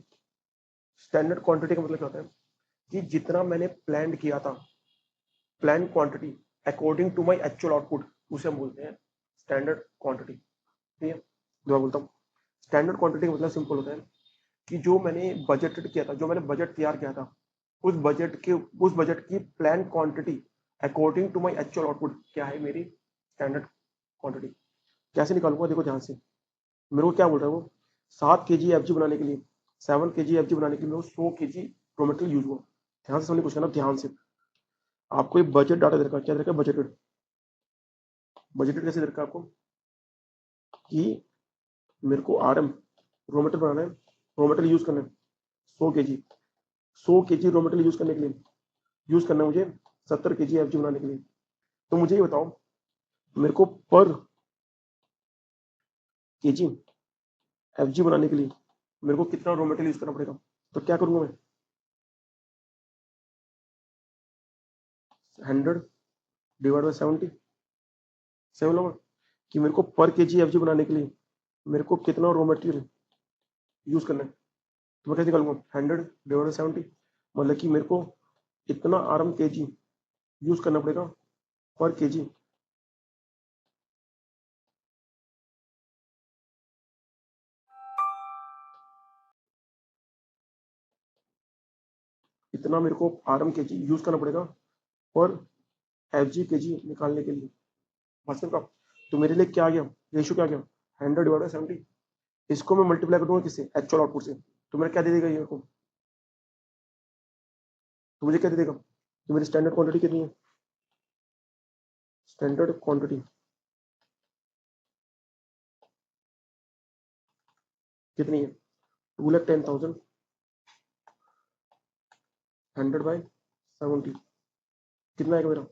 स्टैंडर्ड क्वांटिटी का मतलब क्या होता है कि जितना मैंने प्लान किया था, plan quantity according to my actual output, उसे हम बोलते हैं स्टैंडर्ड क्वांटिटी, ठीक है। दोबारा बोलता हूँ, स्टैंडर्ड क्वांटिटी का मतलब सिंपल होता है कि जो मैंने बजटेड किया था, जो मैंने बजट तैयार किया था, उस बजट की plan quantity according to my actual output क्या है मेरी स्टैंडर्ड क्वांटिटी। कैसे निकालूंगा, देखो ध्यान से, मेरे को क्या बोल रहा है वो, 7 kg एफजी बनाने के लिए, 7 kg एफजी बनाने के लिए 100 kg रॉ मटेरियल यूज हुआ। ध्यान से समझने कुछ करना, ध्यान से। आपको एक बजट डाटा दे रखा है, क्या दे रखा है, बजटेड। बजटेड कैसे दे रखा है आपको कि मेरे को आरएम रॉ मटेरियल बनाना है, रॉ मटेरियल यूज करना है 100 kg, 100 kg raw material use करने के लिए यूज करना है मुझे 70 kg एफजी बनाने के लिए। तो मुझे ये बताओ, मेरे को पर केजी एफजी बनाने के लिए मेरे को कितना रॉ मटेरियल यूज करना पड़ेगा। तो क्या करूंगा मैं, 100 डिवाइड बाई 70, सेवन होगा कि मेरे को पर केजी एफजी बनाने के लिए मेरे को कितना रॉ मटेरियल यूज करना है। तो मैं कैसे निकालूंगा, 100 डिवाइड बाई 70, मतलब कि मेरे को इतना आरएम केजी यूज करना पड़ेगा पर केजी। इतना मेरे को आरएम केजी यूज करना पड़ेगा पर एफजी केजी निकालने के लिए। समझ का, तो मेरे लिए क्या आ गया, रेशियो क्या आ गया, 100 डिवाइड बाई 70। इसको मैं मल्टीप्लाई करूंगा किससे, एक्चुअल आउटपुट से। तो मेरा क्या दे देगा ये मेरे को, तो मुझे क्या दे देगा, तो मेरी स्टैंडर्ड क्वांटिटी कितनी है, स्टैंडर्ड क्वांटिटी कितनी है, 2,10,000 100/70 कितना आएगा मेरा,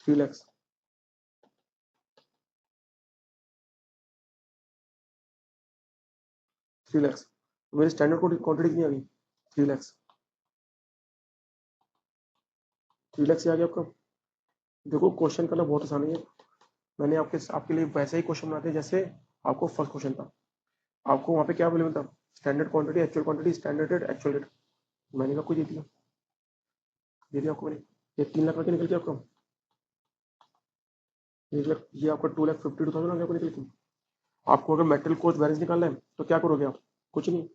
3 लाख। 3 लाख, तो मेरी स्टैंडर्ड क्वांटिटी कितनी आ गई, 3 लाख। 3 लाख से आ गया आपका। देखो क्वेश्चन करना बहुत आसान है। मैंने आपके लिए वैसा ही क्वेश्चन बनाते जैसे आपको फर्स्ट क्वेश्चन था। आपको वहां पे क्या अवेलेबल था, standard quantity, actual quantity, standard rate, actual rate. मैंने आपको दे दिया आपको मैंने। ये 3 लाख करके निकल गया आपका, 1 लाख, ये आपका 2,52,000 आ गया आपको निकल के। आपको अगर मेटेरियल कॉस्ट वैरियंस निकालना है तो क्या करोगे आप, कुछ नहीं,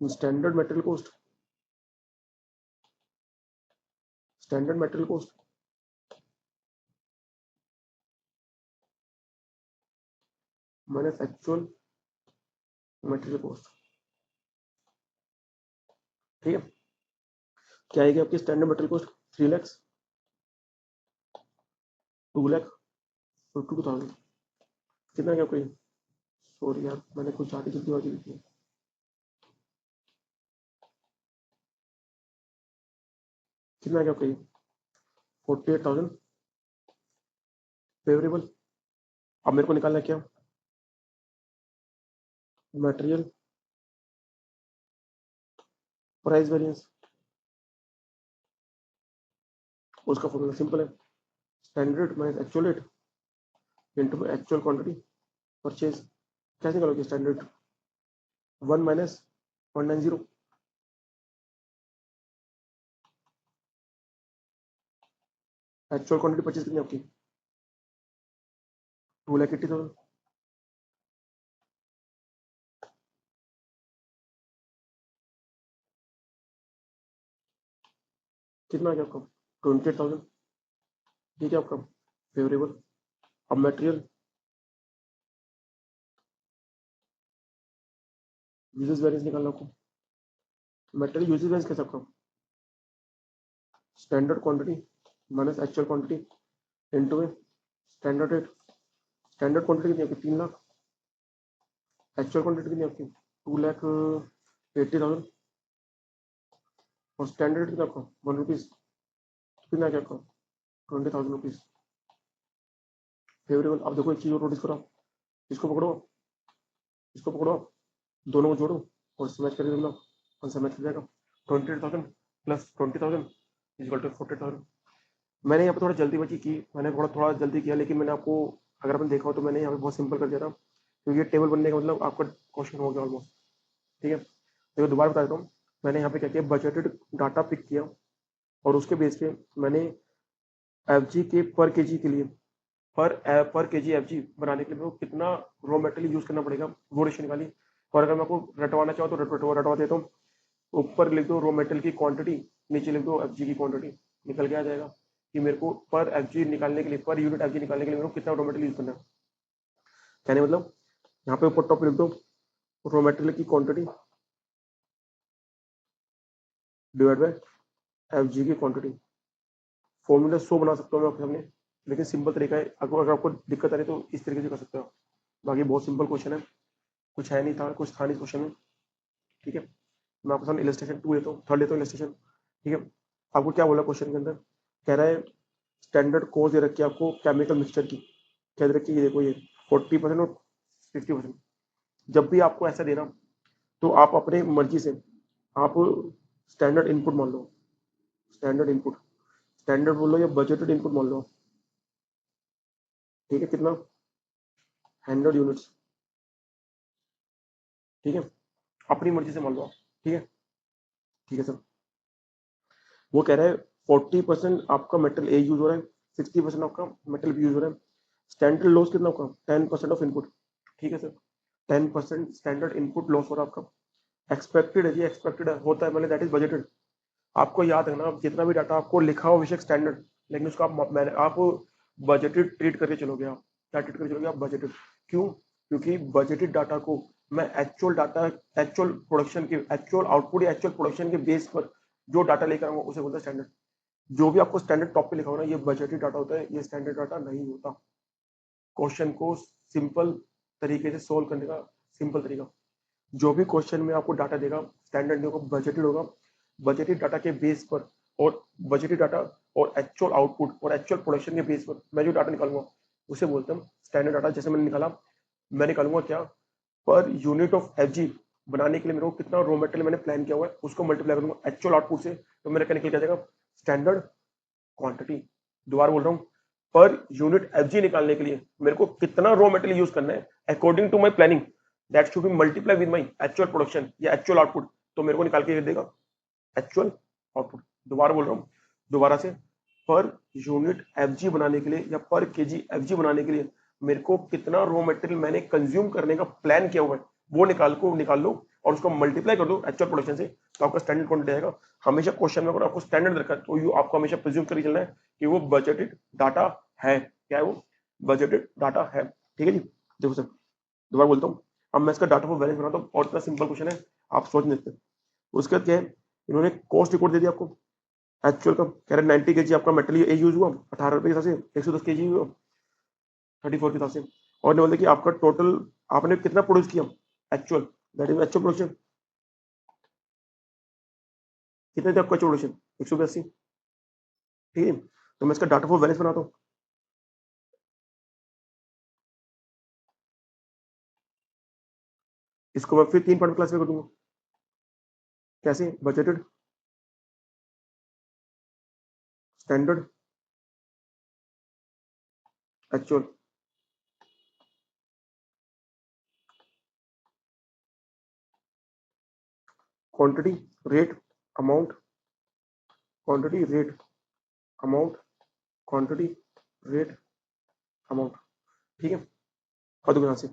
standard material cost, standard material cost minus actual material cost. ठीक है, क्या आएगी आपकी स्टैंडर्ड मेटेरियल कॉस्ट, 3 लाख, 2,52,000 कितना क्या कोई, सॉरी यार मैंने कुछ ज़्यादा जल्दी बाजी लिखी है। कितना क्या कोई, 48,000 फेवरेबल। अब मेरे को निकालना है क्या, मटेरियल प्राइस वेरिएंस। उसका फॉर्मूला सिंपल है, standard minus actual rate into actual quantity purchase. कैसे निकालोगे, standard 1 minus 190, actual quantity purchase कितनी आपकी, 2,80,000। कितना आ गया आपका, 28,000। ठीक है आपका फेवरेबल। अब मटेरियल यूजेस वैरियंस निकालना आपको। मटेरियल यूजेस वैरियंस कैसे आपका, standard quantity minus actual quantity into में स्टैंडर्ड रेट। स्टैंडर्ड क्वांटिटी कितनी आपकी, 3 लाख, एक्चुअल क्वांटिटी कितनी आपकी, 2,80,000 और स्टैंडर्ड कितना आपका 1 रुपीज। कितना क्या आपका 20,000 रुपीज फेवरेबल। अब देखो एक चीज और नोटिस करो, इसको पकड़ो, इसको पकड़ो, दोनों को जोड़ो और इससे मैच करके लो, कौन सा मैच हो जाएगा, 28,000 प्लस 20,000 इक्वल टू 40,000। मैंने यहाँ पे थोड़ा जल्दीबाजी की, मैंने थोड़ा जल्दी किया, लेकिन मैंने आपको अगर आपने देखा हो तो मैंने यहाँ पे बहुत सिंपल कर दिया था, क्योंकि ये टेबल बनने का मतलब आपका क्वेश्चन हो गया ऑलमोस्ट। ठीक है, तो दोबारा बता देता हूँ, मैंने यहाँ पे क्या किया, बजटेड डाटा पिक किया और उसके बेस पे मैंने एफ के पर के के लिए पर केजी एफजी बनाने के लिए मेरे को कितना रॉ मटेरियल यूज करना पड़ेगा, वो रेशियो निकाली। और अगर मैं आपको रटवाना चाहूँ तो रटवा देता हूँ। ऊपर लिख दो रॉ मटेरियल की क्वांटिटी, नीचे लिख दो एफजी की क्वांटिटी, निकल के आ जाएगा कि मेरे को पर एफजी निकालने के लिए, पर यूनिट एफजी निकालने के लिए मेरे को कितना रॉ मटेरियल यूज करना है। कहने मतलब यहाँ पे ऊपर टॉप लिख दो रॉ मटेरियल की क्वांटिटी डिवाइड बाय एफजी की क्वांटिटी। फॉर्मूला 100 बना सकता हूँ मैं आपके सामने, लेकिन सिंपल तरीका है। अगर आपको दिक्कत आ रही है तो इस तरीके से कर सकते हो। बाकी बहुत सिंपल क्वेश्चन है, कुछ है नहीं था, कुछ था नहीं क्वेश्चन में। ठीक है, मैं आपके सामने इलस्ट्रेशन 2 लेता हूँ, 3 लेता हूँ इलस्ट्रेशन। ठीक है, आपको क्या बोला क्वेश्चन के अंदर, कह रहा है स्टैंडर्ड कोज दे रखी है आपको केमिकल मिक्सचर की, क्या दे रखी है, ये देखो ये 40% और 60%। जब भी आपको ऐसा देना तो आप अपने मर्जी से आप स्टैंडर्ड इनपुट मान लो, स्टैंडर्ड इनपुट, स्टैंडर्ड बोल लो या बजटेड इनपुट मान लो। ठीक है, कितना 100 यूनिट्स। ठीक है, अपनी मर्जी से मान लो आप। ठीक है, ठीक है सर। वो कह रहा है 40% आपका मेटल ए यूज हो रहा है, 60% आपका मेटल बी यूज हो रहा है। स्टैंडर्ड लॉस कितना आपका 10% ऑफ इनपुट। ठीक है सर, 10% स्टैंडर्ड इनपुट लॉस हो रहा है आपका। एक्सपेक्टेड है जी, एक्सपेक्टेड है, होता है मतलब दैट इज बजटेड। आपको याद है ना, जितना भी डाटा आपको लिखा हो बेशक स्टैंडर्ड, लेकिन उसको आप बजटेड ट्रीट करके चलोगे। आप क्या ट्रीट करके चलोगे, आप बजटेड। क्यों? क्योंकि बजटेड डाटा को मैं एक्चुअल डाटा, एक्चुअल प्रोडक्शन के, एक्चुअल आउटपुट या एक्चुअल प्रोडक्शन के बेस पर जो डाटा लेकर आऊंगा उसे बोलता है स्टैंडर्ड। जो भी आपको स्टैंडर्ड टॉप पे लिखा हो ना, ये बजटेड डाटा होता है, ये स्टैंडर्ड डाटा नहीं होता। क्वेश्चन को सिंपल तरीके से सोल्व करने का सिंपल तरीका, जो भी क्वेश्चन में आपको डाटा देगा स्टैंडर्ड नहीं होगा, बजटेड होगा। बजटेड डाटा के बेस पर और बजटेड डाटा और एक्चुअल आउटपुट और एक्चुअल प्रोडक्शन के बेस पर मैं जो डाटा निकालूंगा उसे बोलते हैं स्टैंडर्ड डाटा। जैसे मैंने निकाला, मैं निकालूंगा क्या, पर यूनिट ऑफ एफजी बनाने के लिए मेरे को कितना रॉ मटेरियल मैंने प्लान किया हुआ है उसको मल्टीप्लाई करूंगा एक्चुअल आउटपुट से, तो मेरा क्या निकल जाएगा, स्टैंडर्ड क्वांटिटी। दोबारा बोल रहा हूँ, पर यूनिट एफजी निकालने के लिए मेरे को कितना रॉ मटेरियल यूज करना है according to my planning, that should be multiply with my actual production या एक्चुअल आउटपुट, तो मेरे को निकाल के देगा एक्चुअल आउटपुट। दोबारा बोल रहा हूँ, दोबारा से, पर यूनिट एफजी बनाने के लिए या पर केजी एफजी बनाने के लिए मेरे को कितना रॉ मटेरियल मैंने कंज्यूम करने का प्लान किया हुआ है वो निकाल लो और उसको मल्टीप्लाई कर दो एक्चुअल प्रोडक्शन से, तो आपका स्टैंडर्ड क्वांटिटी आएगा। हमेशा क्वेश्चन में अगर आपको स्टैंडर्ड रखा है तो यू आपको हमेशा प्रिज्यूम करके चलना है कि वो बजटेड डाटा है। क्या है वो, बजटेड डाटा है। ठीक है जी, देखो सर दोबारा बोलता हूँ, अब मैं इसका डाटा को बैलेंस बनाता हूँ और इतना सिंपल क्वेश्चन है, आप सोच नहीं सकते। उसके बाद क्या है, इन्होंने कॉस्ट रिकॉर्ड दे दिया आपको एक्चुअल का, कह रहे 90 केजी आपका मेटेरियल ए यूज हुआ 18 रुपए के हिसाब से, 110 केजी हुआ 34 के हिसाब से। और ने बोलते कि आपका टोटल आपने कितना प्रोड्यूस किया actual, that is actual production. कितने थे आपका प्रोडक्शन, 182। ठीक है, तो मैं इसका डाटा फॉर बैलेंस बनाता हूँ। इसको मैं फिर 3 पार्ट में क्लासिफाई कर दूंगा। कैसे, budgeted, standard, actual. Quantity, rate, amount, quantity, rate, amount, quantity, rate, amount. ठीक है, और दूंगा यहाँ से,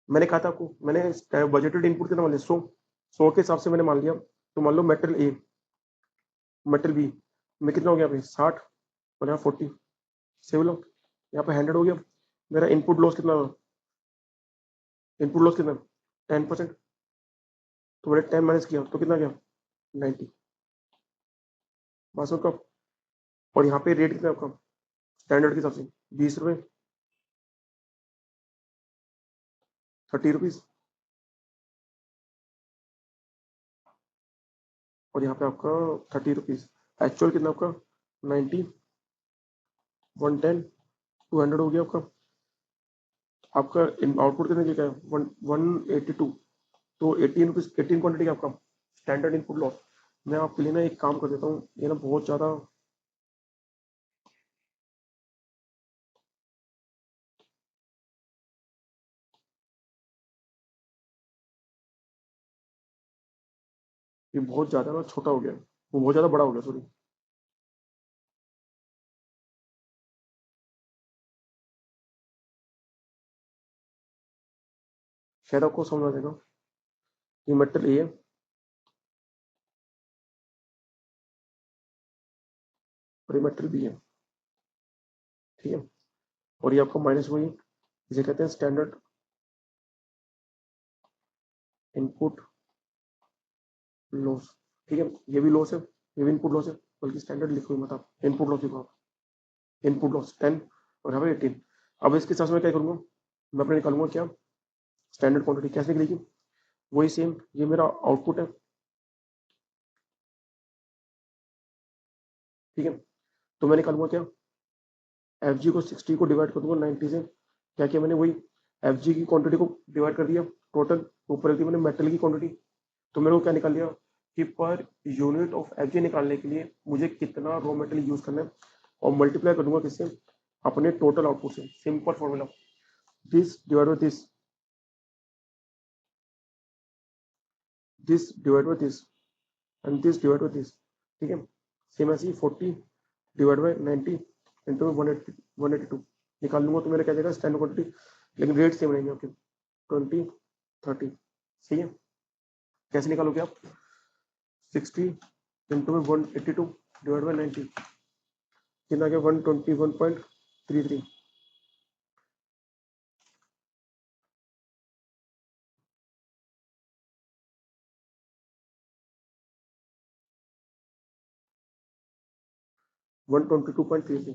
मैंने कहा था आपको, मैंने बजटेड इनपुट कितना मान लिया, 100 के हिसाब से मैंने मान लिया। तो मान लो मेटेरियल ए, मेटेरियल बी में कितना हो गया, 60 और यहाँ 40 सेव लो, यहाँ पे 100 हो गया। मेरा इनपुट लॉस कितना, इनपुट लॉस कितना, 10%। तो मैंने 10 माइनस किया तो कितना गया, 90 बासठ का। और यहाँ पे रेट कितना आपका स्टैंडर्ड के हिसाब से, 20 रुपए, 30 रुपीज। और यहाँ पे आपका 30 रुपीज। एक्चुअल कितना आपका 90, 110, 200 हो गया आपका। आपका आउटपुट कितने का है, 182। तो 18 रुपीज, 18 क्वांटिटी आपका स्टैंडर्ड इनपुट लॉस। मैं आपके लिए ना एक काम कर देता हूँ, ये ना बहुत ज्यादा, ये बहुत ज्यादा ना छोटा हो गया, वो बहुत ज्यादा बड़ा हो गया, सॉरी। शायद आपको समझ आ जाएगा। ये मेटल ए है, और ये मेटल बी है, ठीक है। और ये आपका माइनस वही, इसे कहते हैं स्टैंडर्ड इनपुट लॉस, ठीक है। ये भी लॉस है, ये भी इनपुट लॉस है, बल्कि स्टैंडर्ड लिखो मत आप, इनपुट लॉस लिखो आप, इनपुट लॉस 10 और यहाँ पे 18। अब इसके साथ मैं क्या करूंगा, मैं अपने निकालूंगा क्या, स्टैंडर्ड क्वांटिटी। कैसे निकलेगी, वही सेम, ये मेरा आउटपुट है, ठीक है। तो मैं निकालूंगा क्या, एफ जी को 60 को डिवाइड कर दूंगा 90 से। क्या किया मैंने, वही एफ जी की क्वांटिटी को डिवाइड कर दिया टोटल, ऊपर रख दी मैंने मेटल की क्वांटिटी। तो मेरे को क्या निकाल लिया कि per unit of F G निकालने के लिए मुझे कितना रॉ मेटेरियल यूज करना है, और मल्टीप्लाई कर दूंगा किससे, अपने टोटल आउटपुट से। Simple formula, this divide by this, this divide by this, and this divide by this, ठीक है। सेम ऐसे ही 40 डिवाइड बाय 90 इंटू 182 निकाल लूंगा, तो मेरा क्या जाएगा स्टैंडर्ड क्वांटिटी, लेकिन रेट सेम रहेंगे आपके 20 30, सही है। कैसे निकालोगे आप, 60 इंटू में 182 डिवाइड बाय 90, कितना गया 121.33, 122.33,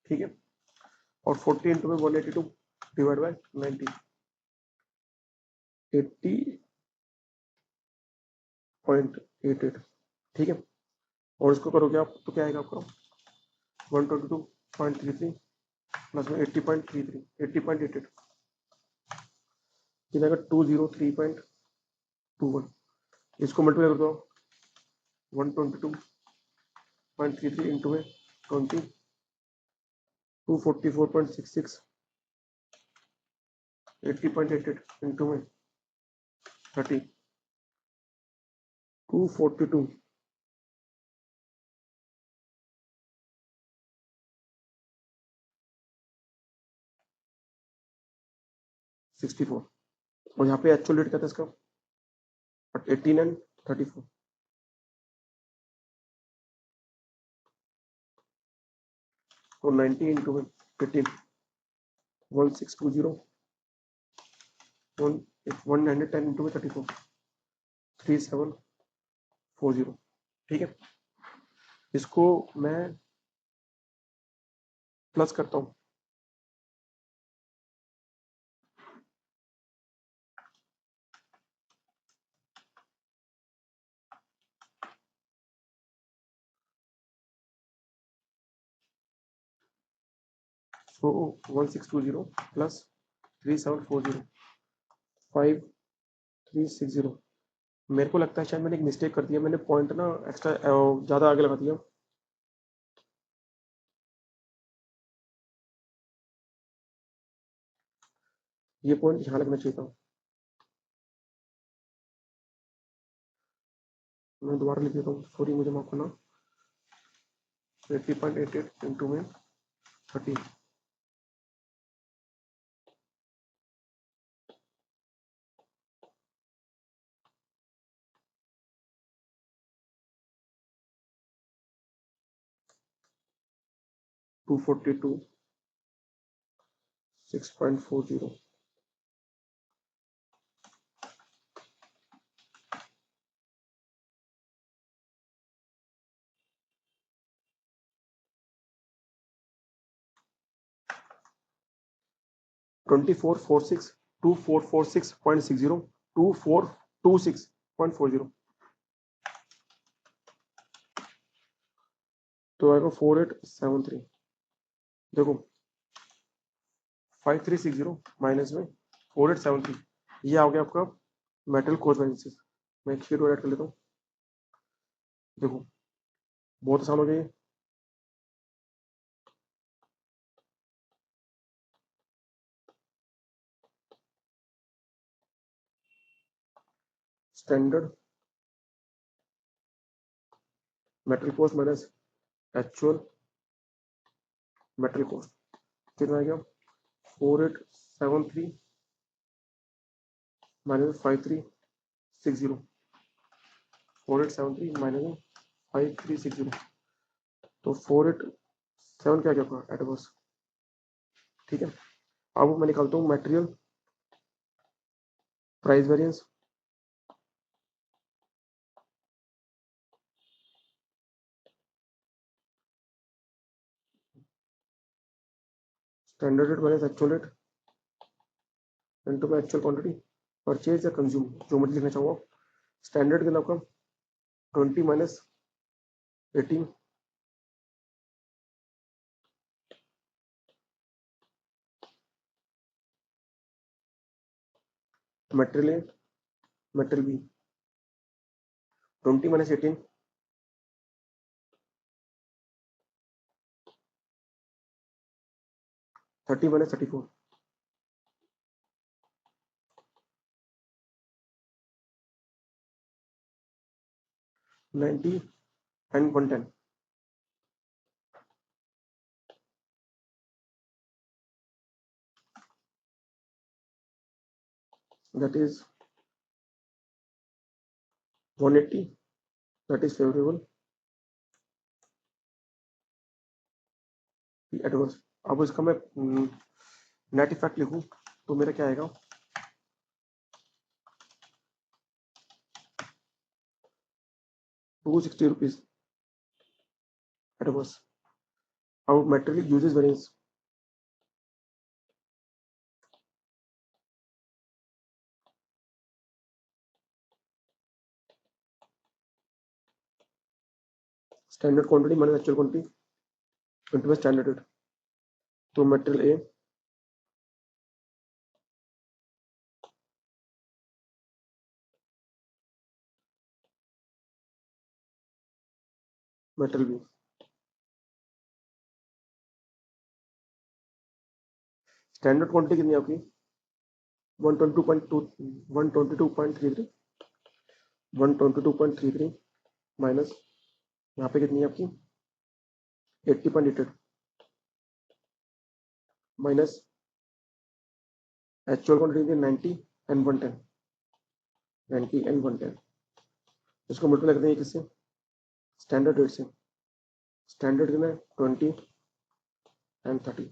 ठीक है। और 40 इंटू में 182 डिवाइड बाय 90, 80.88, ठीक है। और इसको करोगे आप तो क्या आएगा आपका 122.33 प्लस में 80.33, 80.88, कितना आएगा 203.21। इसको मल्टीप्लाई कर दो 122.33 इंटू में 20, 244.66, 80.88 इंटू में 30, 242, 64। और यहाँ पे एक्चुअल रेट क्या था इसका 18 एंड 34, तो 90 इंटू में 18, 1620, 110 इंटू में 34, 3740, ठीक है। इसको मैं प्लस करता हूँ, सो 1620 प्लस 3740, 5360। मेरे को लगता है शायद मैंने एक मिस्टेक कर दिया, मैंने पॉइंट ना एक्स्ट्रा ज्यादा आगे लगा दिया। ये पॉइंट यहाँ लगना चाहिए था, मैं दोबारा लिख देता हूँ, सॉरी मुझे माफ करना। 80.88 इंटू में 30, 242, 6.40, 2446, 2446.60, 2426.40, तो आएगा 4873। देखो 5360 माइनस में 4873, ये आ गया आपका मेटल कॉस्ट वैरिएंसेस। मैं एक शीट और ऐड कर लेता हूँ, देखो बहुत आसान हो गया ये। Standard metal cost minus actual material cost कितना आ गया 4873 माइनस 5360 4873 माइनस 5360 तो 487 क्या क्या एडवर्स। ठीक है, अब मैं निकालता हूँ material price variance. Standard rate minus actual rate into my actual quantity purchase या कंज्यूम जो मर्जी लिखना चाहूँगा। स्टैंडर्ड के आपका 20 minus 18 material A material B 20 minus 18 30 minus 34 90 and 110 that is 180 that is favorable adverse. अब इसका मैं नेट इफेक्ट लिखूं तो मेरा क्या आएगा 260 रुपीज एडवर्स। अब material usage variance standard quantity minus actual quantity into standard rate तो material A material B. Standard quantity कितनी है आपकी 122.33 122.33 माइनस यहाँ पे कितनी है आपकी 80.88 minus actual quantity 90 and 110 90 and 110 इसको मल्टीप्लाई करते हैं किससे स्टैंडर्ड रेट से। स्टैंडर्ड कितना है 20 एंड 30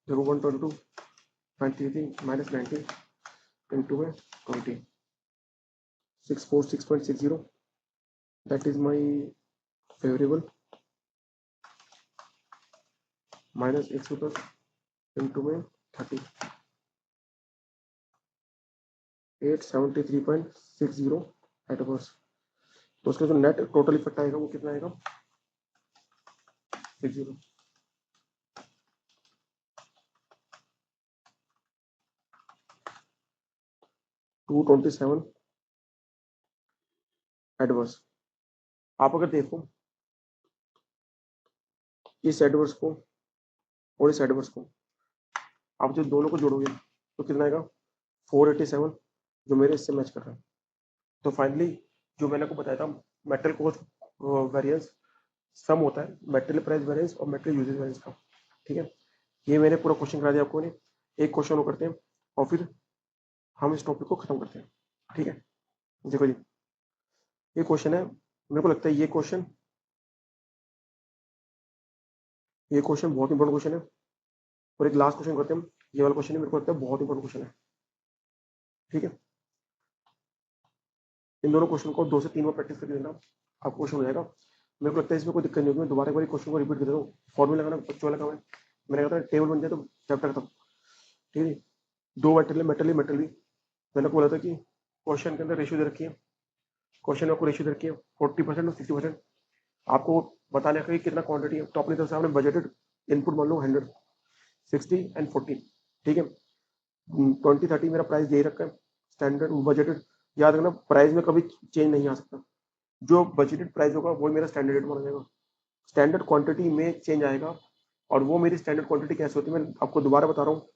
देखो 122.33 माइनस 90 इंटू में 20 646.60 that is my favorable minus x plus into में 30 873.60 एडवर्स। तो उसका जो नेट टोटल इफेक्ट आएगा वो कितना आएगा 60 227 एडवर्स। आप अगर देखो इस एडवर्स को और इस एडवर्स को आप जो दोनों को जोड़ोगे तो कितना आएगा 487 जो मेरे इससे मैच कर रहा है। तो फाइनली जो मैंने आपको बताया था मेटेरियल कॉस्ट वेरिएंस सम होता है मेटेरियल प्राइस वेरिएंस और मेटेरियल यूजेज वेरिएंस का। ठीक है, ये मैंने पूरा क्वेश्चन करा दिया आपको ने। एक क्वेश्चन वो करते हैं और फिर हम इस टॉपिक को खत्म करते हैं। ठीक है, देखो जी ये क्वेश्चन है, मेरे को लगता है ये क्वेश्चन बहुत इंपॉर्टेंट क्वेश्चन है। और एक लास्ट क्वेश्चन करते हैं, ये वाला क्वेश्चन मेरे को लगता है बहुत इंपॉर्टेंट क्वेश्चन है। ठीक है, इन दोनों क्वेश्चन को 2 से 3 बार प्रैक्टिस करके देना, आपको क्वेश्चन हो जाएगा। मेरे को लगता है इसमें कोई दिक्कत नहीं होगी, मैं दोबारा एक बार क्वेश्चन को रिपीट कर देता हूँ। फॉर्मूला लगाना बच्चों वाला काम है, मैंने कहा था टेबल बन जाए तो चैप्टर खत्म। ठीक है, 2 मेटेरियल भी मैंने को बोला था कि क्वेश्चन के अंदर रेशियो दे रखी है, क्वेश्चन में आपको रेशियो दे रखी है 40% और 60%। आपको बताने का कितना क्वांटिटी है, तो अपनी तरफ से आपने बजटेड इनपुट मान लो 100 60 एंड 40। ठीक है, 20-30 मेरा प्राइस दे रखा है स्टैंडर्ड बजटेड। याद रखना प्राइस में कभी चेंज नहीं आ सकता, जो बजटेड प्राइस होगा वो मेरा स्टैंडर्ड रेट माना जाएगा। स्टैंडर्ड क्वांटिटी में चेंज आएगा और वो मेरी स्टैंडर्ड क्वांटिटी कैसे होती है मैं आपको दोबारा बता रहा हूँ।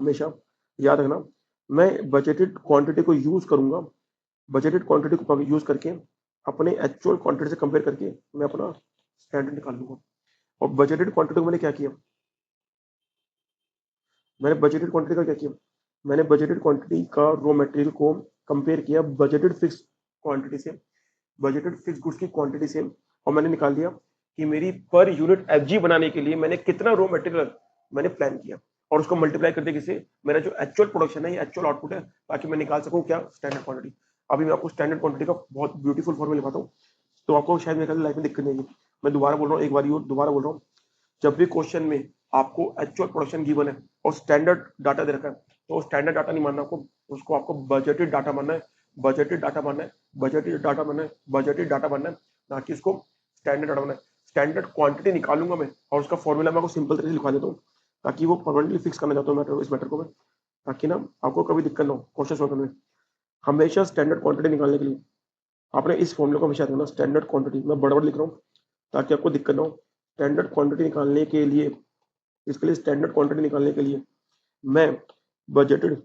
हमेशा याद रखना मैं बजटेड क्वांटिटी को यूज करूंगा बजटेड क्वांटिटी को यूज करके अपने एक्चुअल क्वांटिटी से कंपेयर करके मैं अपना स्टैंडर्ड निकाल लूंगा। और बजटेड क्वांटिटी को मैंने क्या किया, मैंने बजटेड क्वांटिटी का क्या किया, मैंने बजटेड क्वांटिटी का रॉ मटेरियल को कंपेयर किया बजटेड फिक्स क्वांटिटी से, बजटेड फिक्स गुड्स की क्वांटिटी से, और मैंने निकाल दिया कि मेरी पर यूनिट एफजी बनाने के लिए मैंने कितना रॉ मटेरियल मैंने प्लान किया, और उसको मल्टीप्लाई कर दिया किसे, मेरा जो एक्चुअल प्रोडक्शन है, ये एक्चुअल आउटपुट है, ताकि मैं निकाल सकूं क्या, स्टैंडर्ड क्वांटिटी। अभी मैं आपको स्टैंडर्ड क्वांटिटी का बहुत ब्यूटीफुल फॉर्मूला लिखाता हूँ, तो आपको शायद मेरे लाइफ में दिक्कत नहीं आएगी। मैं दोबारा बोल रहा हूँ, एक बार और दोबारा बोल रहा हूँ, जब भी क्वेश्चन में आपको एक्चुअल प्रोडक्शन गिवन है और स्टैंडर्ड डाटा दे रखा है, तो स्टैंडर्ड डाटा नहीं मानना आपको, उसको आपको बजटेड डाटा मानना है, बजटेड डाटा मानना है, बजटेड डाटा मानना है, बजटेड डाटा मानना है, ना कि इसको स्टैंडर्ड डाटा मानना है। स्टैंडर्ड क्वांटिटी निकालूंगा मैं, और उसका फॉर्मूला मैं आपको सिंपल तरीके से लिखा देता हूँ, ताकि वो परमानेंटली फिक्स करना चाहता हूँ मैटर, इस मैटर को मैं, ताकि ना आपको कभी दिक्कत ना हो क्वेश्चन सॉल्व करने में। हमेशा स्टैंडर्ड क्वांटिटी निकालने के लिए आपने इस फॉर्मूले को हमेशा याद रखना, स्टैंडर्ड क्वांटिटी, मैं बड़ा बड़ा लिख रहा हूँ ताकि आपको दिक्कत ना हो। स्टैंडर्ड क्वांटिटी निकालने के लिए, इसके लिए स्टैंडर्ड क्वांटिटी निकालने के लिए मैं बजटेड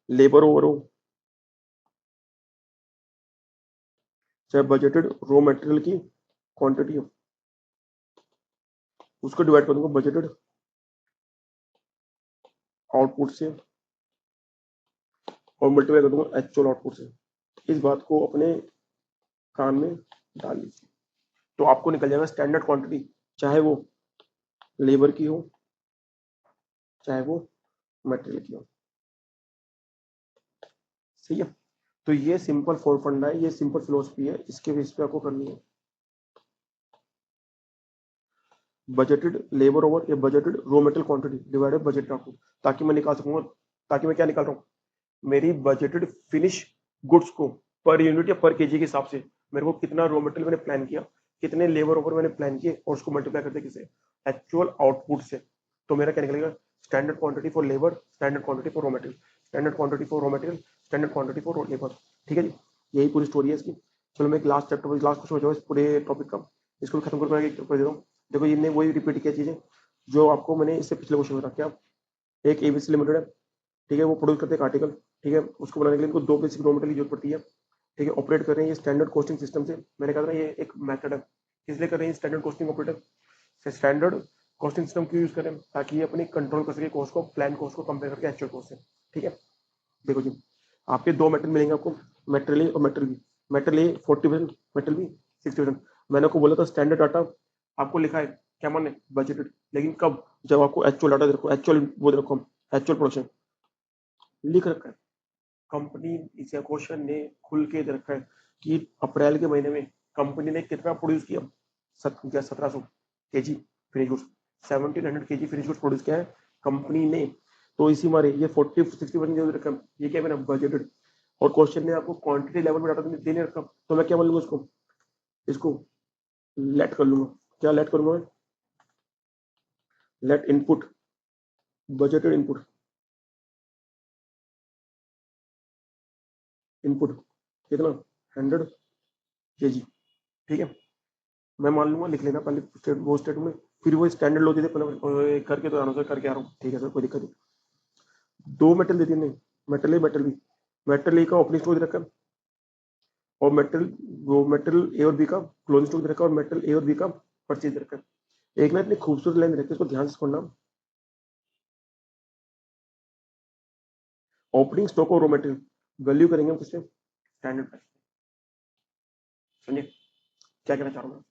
लेबर ओवर हो, चाहे बजटेड रॉ मटेरियल की क्वांटिटी हो, उसको डिवाइड कर दूंगा बजटेड आउटपुट से, और मल्टीप्लाई कर दूंगा एक्चुअल आउटपुट से। इस बात को अपने कान में डाल लीजिए, तो आपको निकल जाएगा स्टैंडर्ड क्वांटिटी, चाहे वो लेबर की हो, चाहे वो मटेरियल की हो। सही है, तो ये सिंपल फॉर फंडा है, ये सिंपल फिलोसफी है, इसके बेस पे आपको करनी है बजटेड लेबर ओवर या budgeted raw material quantity divided budget output, ताकि मैं निकाल सकूंगा, ताकि मैं क्या निकाल रहा हूँ, मेरी बजटेड फिनिश गुड्स को पर यूनिट या पर केजी के हिसाब से मेरे को कितना रॉ मटेरियल मैंने प्लान किया, कितने लेबर ओवर मैंने प्लान किए, और उसको मल्टीप्लाई करते किसे, एक्चुअल आउटपुट से। तो मेरा क्या निकलेगा, standard quantity for labour, standard quantity for raw material, standard quantity for raw material, standard quantity for labour. ठीक है जी, यही पूरी स्टोरी है इसकी। चलो मैं एक लास्ट चैप्टर, लास्ट क्वेश्चन बचा इस पूरे टॉपिक का, इसको भी खत्म कर दे रहा हूँ। देखो ये वही रिपीट किया चीजें जो आपको मैंने इससे पिछले क्वेश्चन में रखा। एक एबीसी लिमिटेड है, ठीक है, वो प्रोड्यूस करते हैं आर्टिकल, ठीक है, उसको बनाने के लिए इनको दो बेसिक रॉ मटेरियल की जरूरत पड़ती है, ठीक है, ऑपरेट कर रहे हैं ये स्टैंडर्ड कॉस्टिंग सिस्टम से। मैंने कहा था ना ये एक मेथड है, इसलिए कर रहे हैं standard costing operator, standard costing system क्यों यूज करें, ताकि ये अपनी कंट्रोल कर सके कॉस्ट को, प्लान कॉस्ट को कंपेयर करके एक्चुअल कॉस्ट से। ठीक है, देखो जी, आपके दो मेटल मिलेंगे आपको, मेटल ए और मेटल बी, मेटल ए 40%, मेटल बी 60%। मैंने आपको बोला था स्टैंडर्ड डाटा आपको लिखा है क्या माने, बजटेड, लेकिन कब, जब आपको एक्चुअल डाटा देखो, एक्चुअल वो देखो, एक्चुअल प्रोडक्शन लिख रखा है, कंपनी इसे क्वेश्चन ने खुल के दे रखा है कि अप्रैल के महीने में कंपनी ने कितना प्रोड्यूस किया, 1700 KG finish goods, 1700 KG finish goods produce किया है कंपनी ने। तो इसी मारे ये 40-60% जो रखा, ये क्या है बजटेड, और क्वेश्चन ने आपको क्वांटिटी लेवल में डाटा देने रखा, तो मैं क्या बोल लूंगा इसको, इसको लेट कर लूंगा, क्या लेट करूंगा मैं, let input, budgeted input, input कितना 100 केजी। ठीक है, मैं मान लूंगा, लिख लेना पहले वो स्टेटमेंट, फिर वो स्टैंडर्ड लो देते करके, तो आराम से करके आ रहा हूँ, ठीक है सर, कोई दिक्कत नहीं। दो मेटल देती नहीं, metal A metal B, metal A का ओपनिंग स्टॉक दे रखा है, और मेटल, वो मेटल ए और बी का क्लोजिंग स्टॉक दे रखा है, और मेटल ए और बी का परचेज दे रखा है। एक ना इतनी खूबसूरत लाइन दे रखी है, इसको ध्यान से पढ़ना, ओपनिंग स्टॉक और रॉ मेटेरियल वैल्यू करेंगे हम किससे, स्टैंडर्ड प्राइस। समझे क्या कहना चाह रहा हूँ मैं,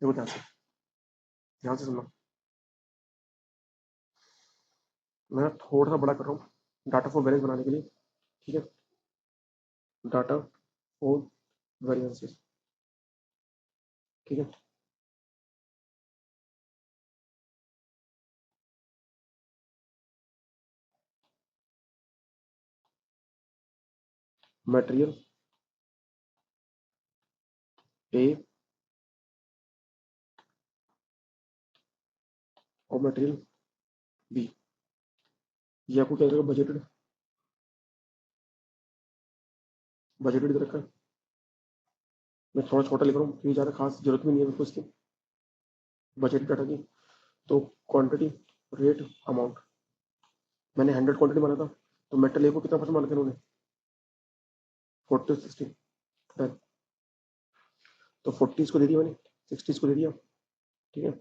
देखो ध्यान से सुनना, मैं थोड़ा सा बड़ा कर रहा हूँ डाटा फॉर बैलेंस बनाने के लिए। ठीक है, डाटा फॉर वेरिएंसेस, ठीक है, मटेरियल ए और मटेरियल बी, ये आपको क्या करेगा, बजटेड, बजटेड दे रखा है। मैं थोड़ा छोटा लिख रहा हूँ क्योंकि ज़्यादा खास जरूरत भी नहीं है मेरे को इसकी, बजट डाटा की। तो क्वांटिटी, रेट, अमाउंट, मैंने 100 क्वांटिटी माना था, तो मेटल ए को कितना परसेंट माना था उन्होंने, 40 60 डन। तो 40 इसको दे दिया मैंने, 60 इसको दे दिया, ठीक है।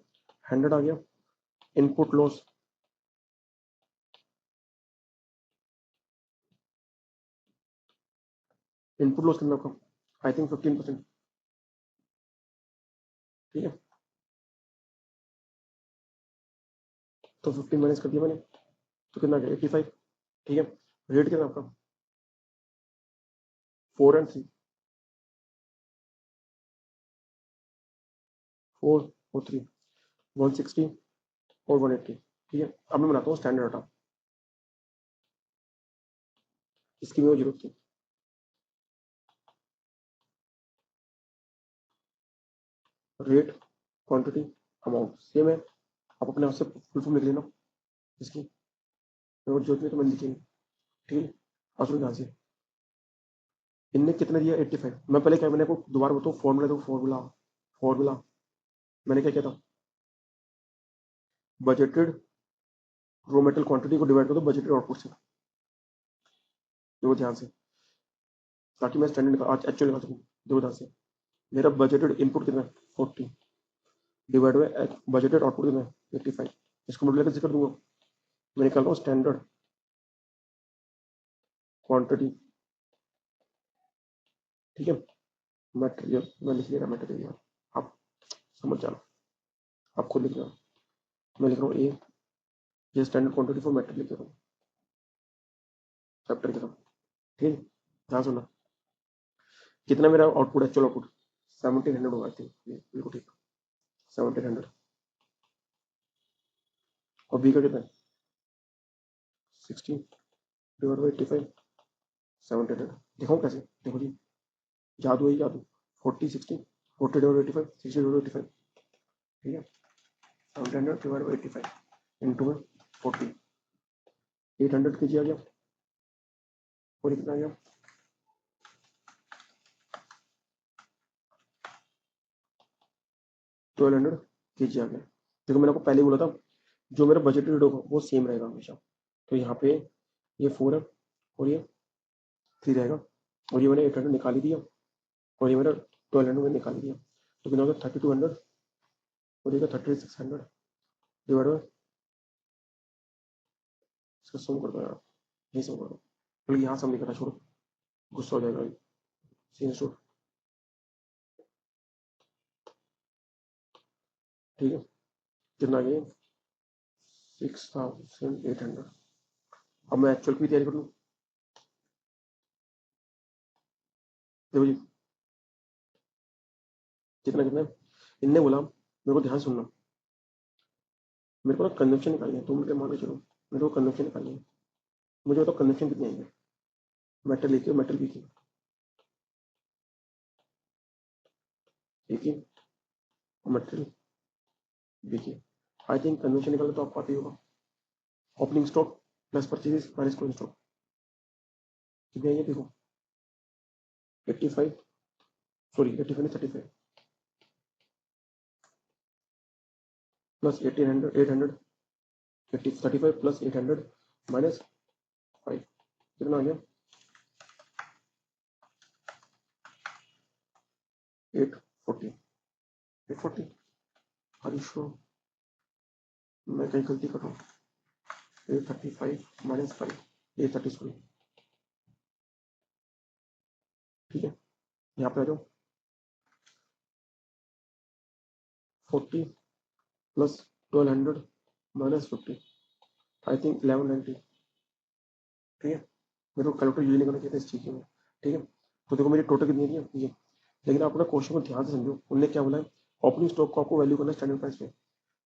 100 आ गया। इनपुट लॉस कितना आपका, आई थिंक 15%, ठीक है। तो 15 माइनस कर दिया मैंने, तो कितना गया 85, ठीक है। रेट कितना आपका 4 एंड 3, 4 और 3, 160 और 180, ठीक है। अब मैं बनाता हूँ स्टैंडर्ड डाटा, इसकी भी जरूरत थी। रेट, क्वांटिटी, अमाउंट सेम है, आप अपने आप से फुल फॉर्म लिख लेना इसकी, और जो भी तो मैंने लिखेंगे, ठीक है। और सुनो ध्यान से, इनने कितना दिया 85। मैं पहले क्या, मैंने आपको दोबारा बताऊँ फॉर्मूला, तो फॉर्मूला फॉर्मूला मैंने क्या किया था, बजटेड रॉ मेटेरियल क्वांटिटी को डिवाइड कर दो बजटेड आउटपुट से, देखो ध्यान से, ताकि मैं स्टैंडर्ड का आज एक्चुअल निकाल सकूँ। देखो ध्यान से, मेरा बजटेड इनपुट कितना है 40 डिवाइड बाय बजटेड आउटपुट कितना है 85, इसको मल्टीप्लाई कैसे कर दूंगा, मैं निकाल रहा हूँ स्टैंडर्ड क्वांटिटी, ठीक है। मटेरियल मैं लिख ले रहा, मटेरियल आप समझ जाना, आप खुद लिख रहा, मैं लिख रहा हूँ ए, ये स्टैंडर्ड क्वांटिटी फॉर मटेरियल लिख रहा हूँ चैप्टर के थ्रू, ठीक है। ध्यान सुनना, कितना मेरा आउटपुट है, चलो आउटपुट 1700 होगा, आई थिंक बिल्कुल ठीक, 1700, और बी का कितना है 60 डिवाइड बाई 85, 1700, दिखाऊँ कैसे, देखो जी, जादू है जादू, 40 60 40 डिवाइड 85, 60 डिवाइड 85, ठीक है। 700 डिवाइड बाई 85 इंटू में 40, 800 के जी आ गया, और कितना आ गया 1200 के जी आ गया। देखो मैंने आपको पहले ही बोला था, जो मेरा बजटेड होगा वो सेम रहेगा हमेशा, तो यहाँ पे ये 4 है और ये 3 रहेगा, और ये मैंने 800 निकाल ही दिया, और ये मेरा 1200 मैंने निकाल दिया, तो कितना होगा 3200, और ये 3600 डिवाइड बाय, इसका सम कर दो यार, ये सम कर दो, तो यहाँ सम लिखा था, छोड़ो गुस्सा हो जाएगा सीन स्टूड, ठीक है। कितना ये 6800, अब मैं एक्चुअल की भी तैयारी कर लूँ, देखो जी कितना कितना है। इनने बोला मेरे को ध्यान सुनना, मेरे को ना कन्वेक्शन निकालनी है, 2 मिनट मान के चलो, मेरे को कन्वेक्शन निकालनी है, मुझे बताओ कन्वेक्शन कितनी आएंगे, मेटल लिखिए, मेटल लिखिए, लिखिए मटेरियल देखिए, आई थिंक कन्वेंशन निकालना तो आपको आती होगा, opening stock plus purchases minus closing stock, कितने आएंगे देखो 85, सॉरी 85 35 प्लस 1800 800, 35 प्लस 800 माइनस 5, कितना आ गया 840, 840, हरीशो मैं कहीं गलती कर रहा हूँ, 835 माइनस 5, 830 सॉरी, ठीक है। यहाँ पे आ जाओ 40 प्लस 1200 माइनस 50, आई थिंक 1190, ठीक है। मेरे को कैलकुलेटर यूज नहीं करना चाहिए था इस चीज़ में, ठीक है। तो देखो मेरी टोटल कितनी है ये, लेकिन आप अपना क्वेश्चन को ध्यान से समझो, उनने क्या बोला है ओपनिंग स्टॉक को आपको वैल्यू करना है स्टैंडर्ड प्राइस पे,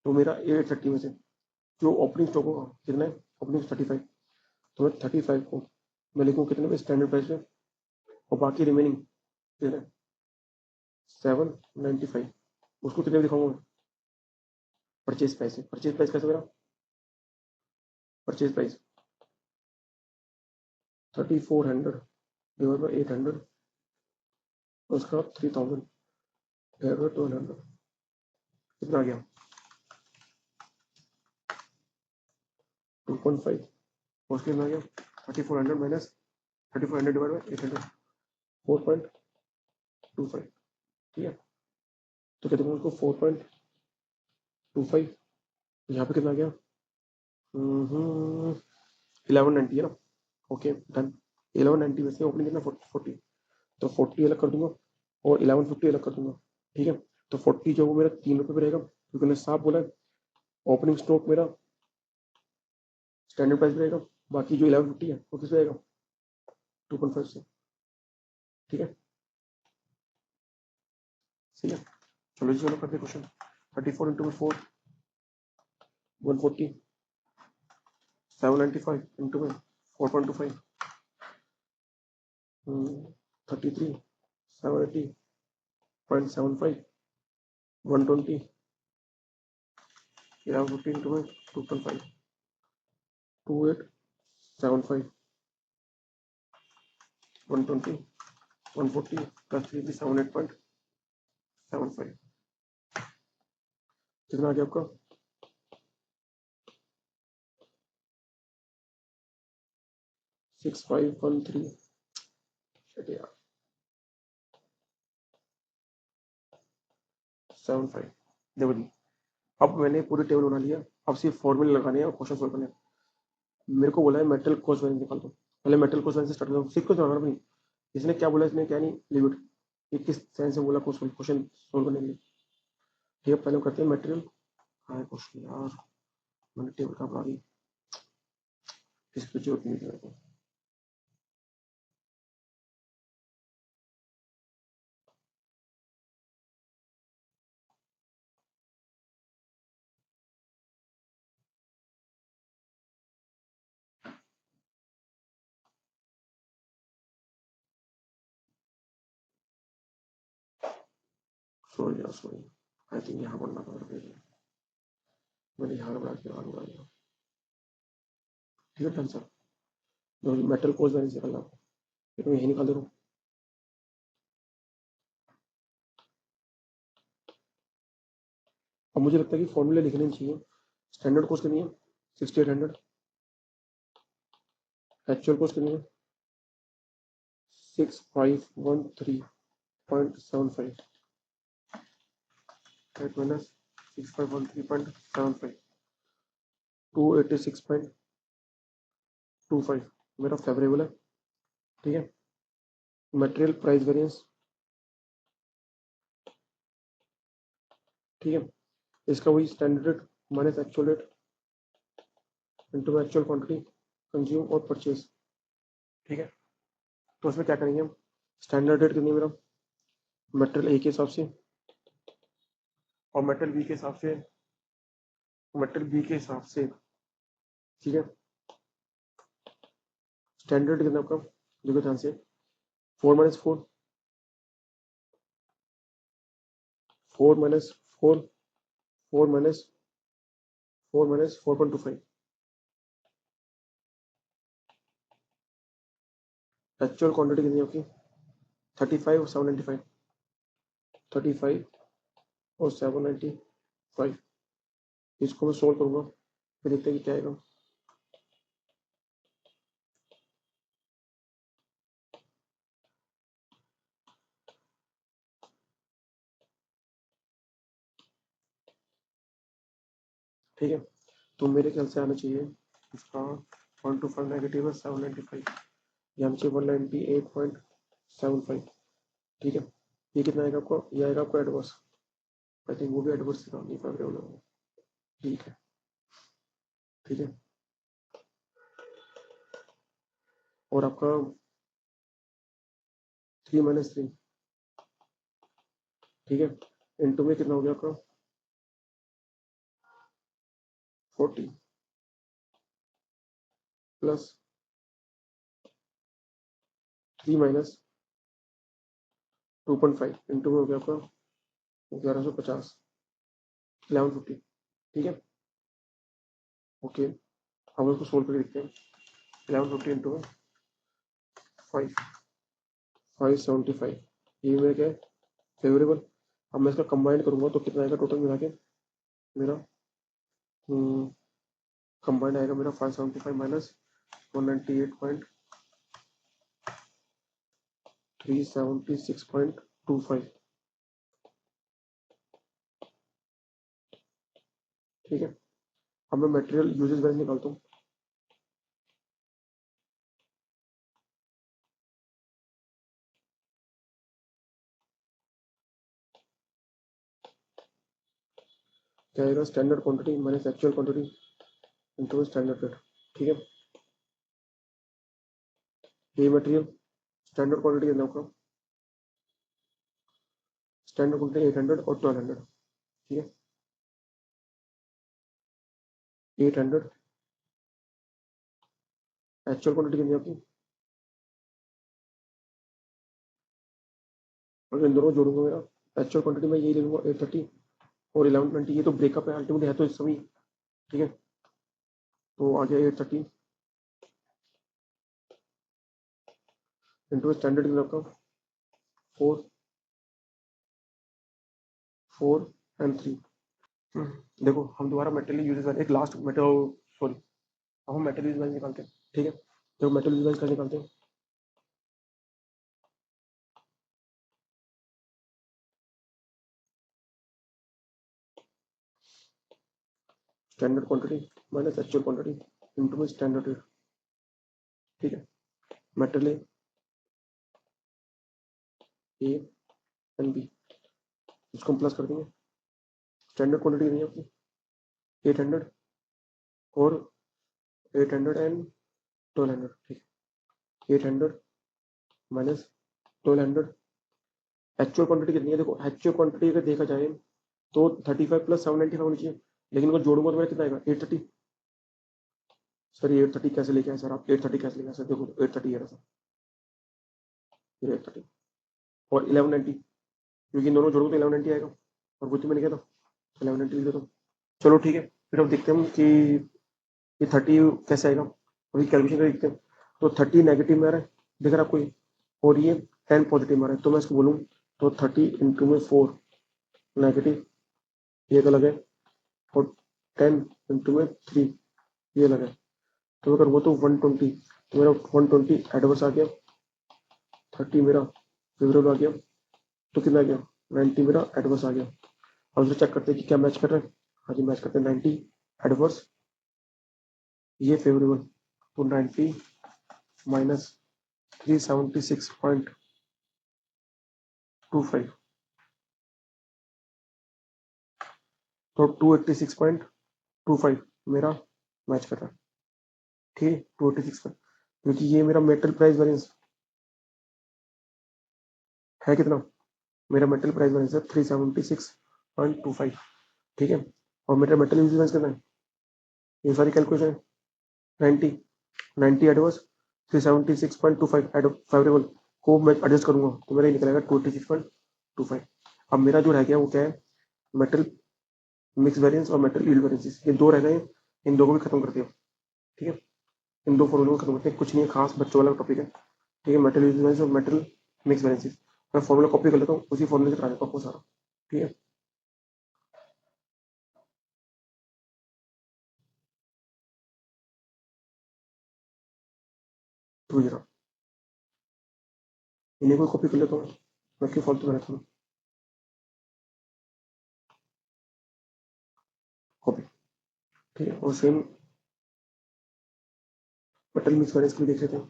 तो मेरा 830 में से जो ओपनिंग स्टॉक होगा कितना है, ओपनिंग 35, तो मैं 35 को मैं लिखूँ कितने में स्टैंडर्ड प्राइस पे, और बाकी रिमेनिंग कितना है 795, उसको कितने में दिखाऊंगा मैं, परचेज प्राइस है, परचेज प्राइस कैसे मेरा, परचेज प्राइस 3400 डिवाइड बाई 800, उसका 3000 डिवाइड बाई 1200, कितना आ गया 2.5, उसके कितना आ गया 3400 माइनस 3400 डिवाइड बाई 800, 4.25, ठीक है। तो क्या दूंगा उसको 4.25, यहाँ पे कितना गया 1190 है ना, ओके डन। 1190 में से ओपनिंग कितना 40, तो 40 अलग कर दूंगा और 1150 अलग कर दूंगा, ठीक है। तो 40 जो वो मेरा 3 रुपये पे रहेगा, क्योंकि मैंने साफ बोला ओपनिंग स्टॉक मेरा स्टैंडर्ड प्राइस रहेगा, बाकी जो 1150 है वो किस रहेगा 2.5 से, ठीक है। सही है, चलो जी चलो करते क्वेश्चन। 34 इंटू 4 140, 795 इंटू में 4.25, 33 780.75, 120, 1150 इंटू में 2.5, 2875, 120, 140 प्लस 3 78.75, कितना आ गया आपका 6513, यार 75। देखो जी, अब मैंने पूरी टेबल बना लिया, अब सिर्फ फॉर्मूले लगाने हैं और क्वेश्चन सोल्व करने हैं। मेरे को बोला है मेटल कॉस्ट वैल्यू निकाल दो, पहले मेटल कॉस्ट वैल्यू से स्टार्ट करो, सीख को जाना भाई इसने क्या बोला, इसने क्या नहीं लिमिट, ये किस सेंस में बोला क्वेश्चन सोल्व करने के लिए, ठीक है। पहले हम करते हैं मटेरियल, हाँ क्वेश्चन यार मैंने टेबल का बना दी, इस पर जरूरत नहीं है। सॉरी आई थिंक यहाँ बनना पड़ा, मैंने यहाँ बना के आगे बना दिया, ठीक है done sir. Metal cost value निकालना, फिर मैं यही निकाल दे रहा हूँ। अब मुझे लगता है कि फॉर्मूले लिखने चाहिए। स्टैंडर्ड कॉस्ट कितनी है 6800, एक्चुअल कॉस्ट कितनी है 6513.75, right minus 6513.75, 286.25 मेरा फेवरेबल है, ठीक है। मटेरियल प्राइस वेरिएंस, ठीक है, इसका वही standard rate minus actual rate into actual quantity consume और परचेज, ठीक है। तो उसमें क्या करेंगे हम, स्टैंडर्ड रेट कितनी है मेरा मटेरियल ए के हिसाब से और मटेरियल बी के हिसाब से, मटेरियल बी के हिसाब से, ठीक है। स्टैंडर्ड कितना आपका देखो ध्यान से 4 minus 4, 4 minus 4, 4 minus 4 minus 4.25, actual quantity कितनी है आपकी 35 और 795, 35 और 795, इसको मैं सोल्व करूंगा फिर देखते हैं कि क्या आएगा। ठीक है, तो मेरे ख्याल से आना चाहिए इसका 125 नेगेटिव है 795, यहाँ से 198.75, ठीक है। ये कितना आएगा आपको, ये आएगा आपको एडवर्स, आई थिंक वो भी एडवर्स था नहीं फेवरेबल होगा, ठीक है, ठीक है। और आपका 3 माइनस 3, ठीक है, इनटू में कितना हो गया आपका 40 प्लस 3 माइनस 2.5 इंटू में हो गया आपका 1150, 1150, ठीक है, ओके। अब इसको सोल्व करके देखते हैं, 1150 इंटू में 5, 575, ये मेरा क्या है फेवरेबल। अब मैं इसका कंबाइन करूंगा तो कितना आएगा टोटल मिला के मेरा, कंबाइंड आएगा मेरा 575 माइनस 198.75, 376.25, ठीक है। अब मैं मटेरियल यूजेस वैल्यू निकालता हूँ। क्या आएगा, standard quantity minus actual quantity into standard rate, ठीक है। ये मटेरियल स्टैंडर्ड क्वांटिटी कितना होगा, स्टैंडर्ड क्वांटिटी 800 और 1200, ठीक है। 800 एक्चुअल क्वांटिटी कितनी आपकी, और इन दोनों जोड़ूंगा मेरा एक्चुअल क्वांटिटी में यही ले लूंगा 830 और 1120, ये तो ब्रेकअप है अल्टीमेटली है तो इस समय, ठीक है। तो आ गया 830 इंटू स्टैंडर्ड कितना आपका 4 4 एंड 3। देखो हम दोबारा मेटेरियल यूजेस एक लास्ट मेटेरियल, सॉरी, अब हम मेटेरियल यूज निकालते हैं, ठीक है। तो मेटेरियल यूज कर निकालते हैं। Standard quantity minus actual quantity into standard rate, ठीक है। मेटेरियल ए एंड बी, इसको हम प्लस कर देंगे। स्टैंडर्ड क्वांटिटी कितनी है आपकी 800 और 800 एंड 1200, ठीक है। 800 माइनस 1200, एक्चुअल क्वांटिटी कितनी है, देखो एक्चुअल क्वांटिटी अगर देखा जाए तो 35 प्लस 795 होनी चाहिए, लेकिन अगर जोड़ूंगा तो मेरा कितना आएगा 830। सर 830 कैसे लेके आए सर आप, 830 कैसे लेके आए सर, देखो 830 है सर, ये 830 और 1190, क्योंकि इन दोनों जोड़ूंगा तो 1190 आएगा, और वो तो मैंने कहा था 1190 लिख देता हूँ। चलो ठीक है, फिर अब देखते हैं कि ये 30 कैसे आएगा, अभी कैलकुलेशन कर देखते हैं। तो 30 नेगेटिव में आ रहा है, देख रहा आपको ये, और ये 10 पॉजिटिव में आ रहा है, तो मैं इसको बोलूँ तो 30 इंटू में 4 नेगेटिव, ये तो लगे, और 10 इंटू में 3 ये लगे, तो अगर वो तो 120, तो मेरा 120 एडवर्स आ गया, 30 मेरा फेवरेबल आ गया, तो कितना आ गया 90 मेरा एडवर्स आ गया। अब इसे चेक करते हैं कि क्या मैच कर रहा है, हाँ जी मैच करते हैं, 90 एडवर्स ये फेवरेबल, तो 90 माइनस 376.25, तो 286.25 मेरा मैच कर रहा है, ठीक है। 286 पर, क्योंकि ये मेरा मेटल प्राइस वेरिएंस है कितना, मेरा मेटल प्राइस वेरिएंस है 376.25, ठीक है। और मेरा मेटल यूज कितना है, ये सारी कैलकुलेशन 90 90 एडवर्स 376.25 एड फेवरेबल को मैं एडजस्ट करूंगा तो मेरा ये निकलेगा 286.25। अब मेरा जो रह गया वो क्या है, मेटल मिक्स वेरिएंस और मेटल यील्ड वेरिएंसेस, ये दो रह गए, इन दो को भी खत्म करते हो, ठीक है। इन दो फॉर्मूलों को खत्म करते हैं, कुछ नहीं है खास, बच्चों वाला टॉपिक है, ठीक है। मेटल यील्ड वेरिएंस और मेटल मिक्स वेरिएंसेस, मैं फॉर्मूला कॉपी कर लेता हूँ, उसी फॉर्मूले से करा देता हूँ आपको सारा, ठीक है। तो जरा इन्हीं को कॉपी कर लेता हूँ, मैं क्यों फालतू बनाता हूँ, कॉपी, ठीक है। और सेम मेटल मिक्स वेरिएंस को भी देख लेते हैं।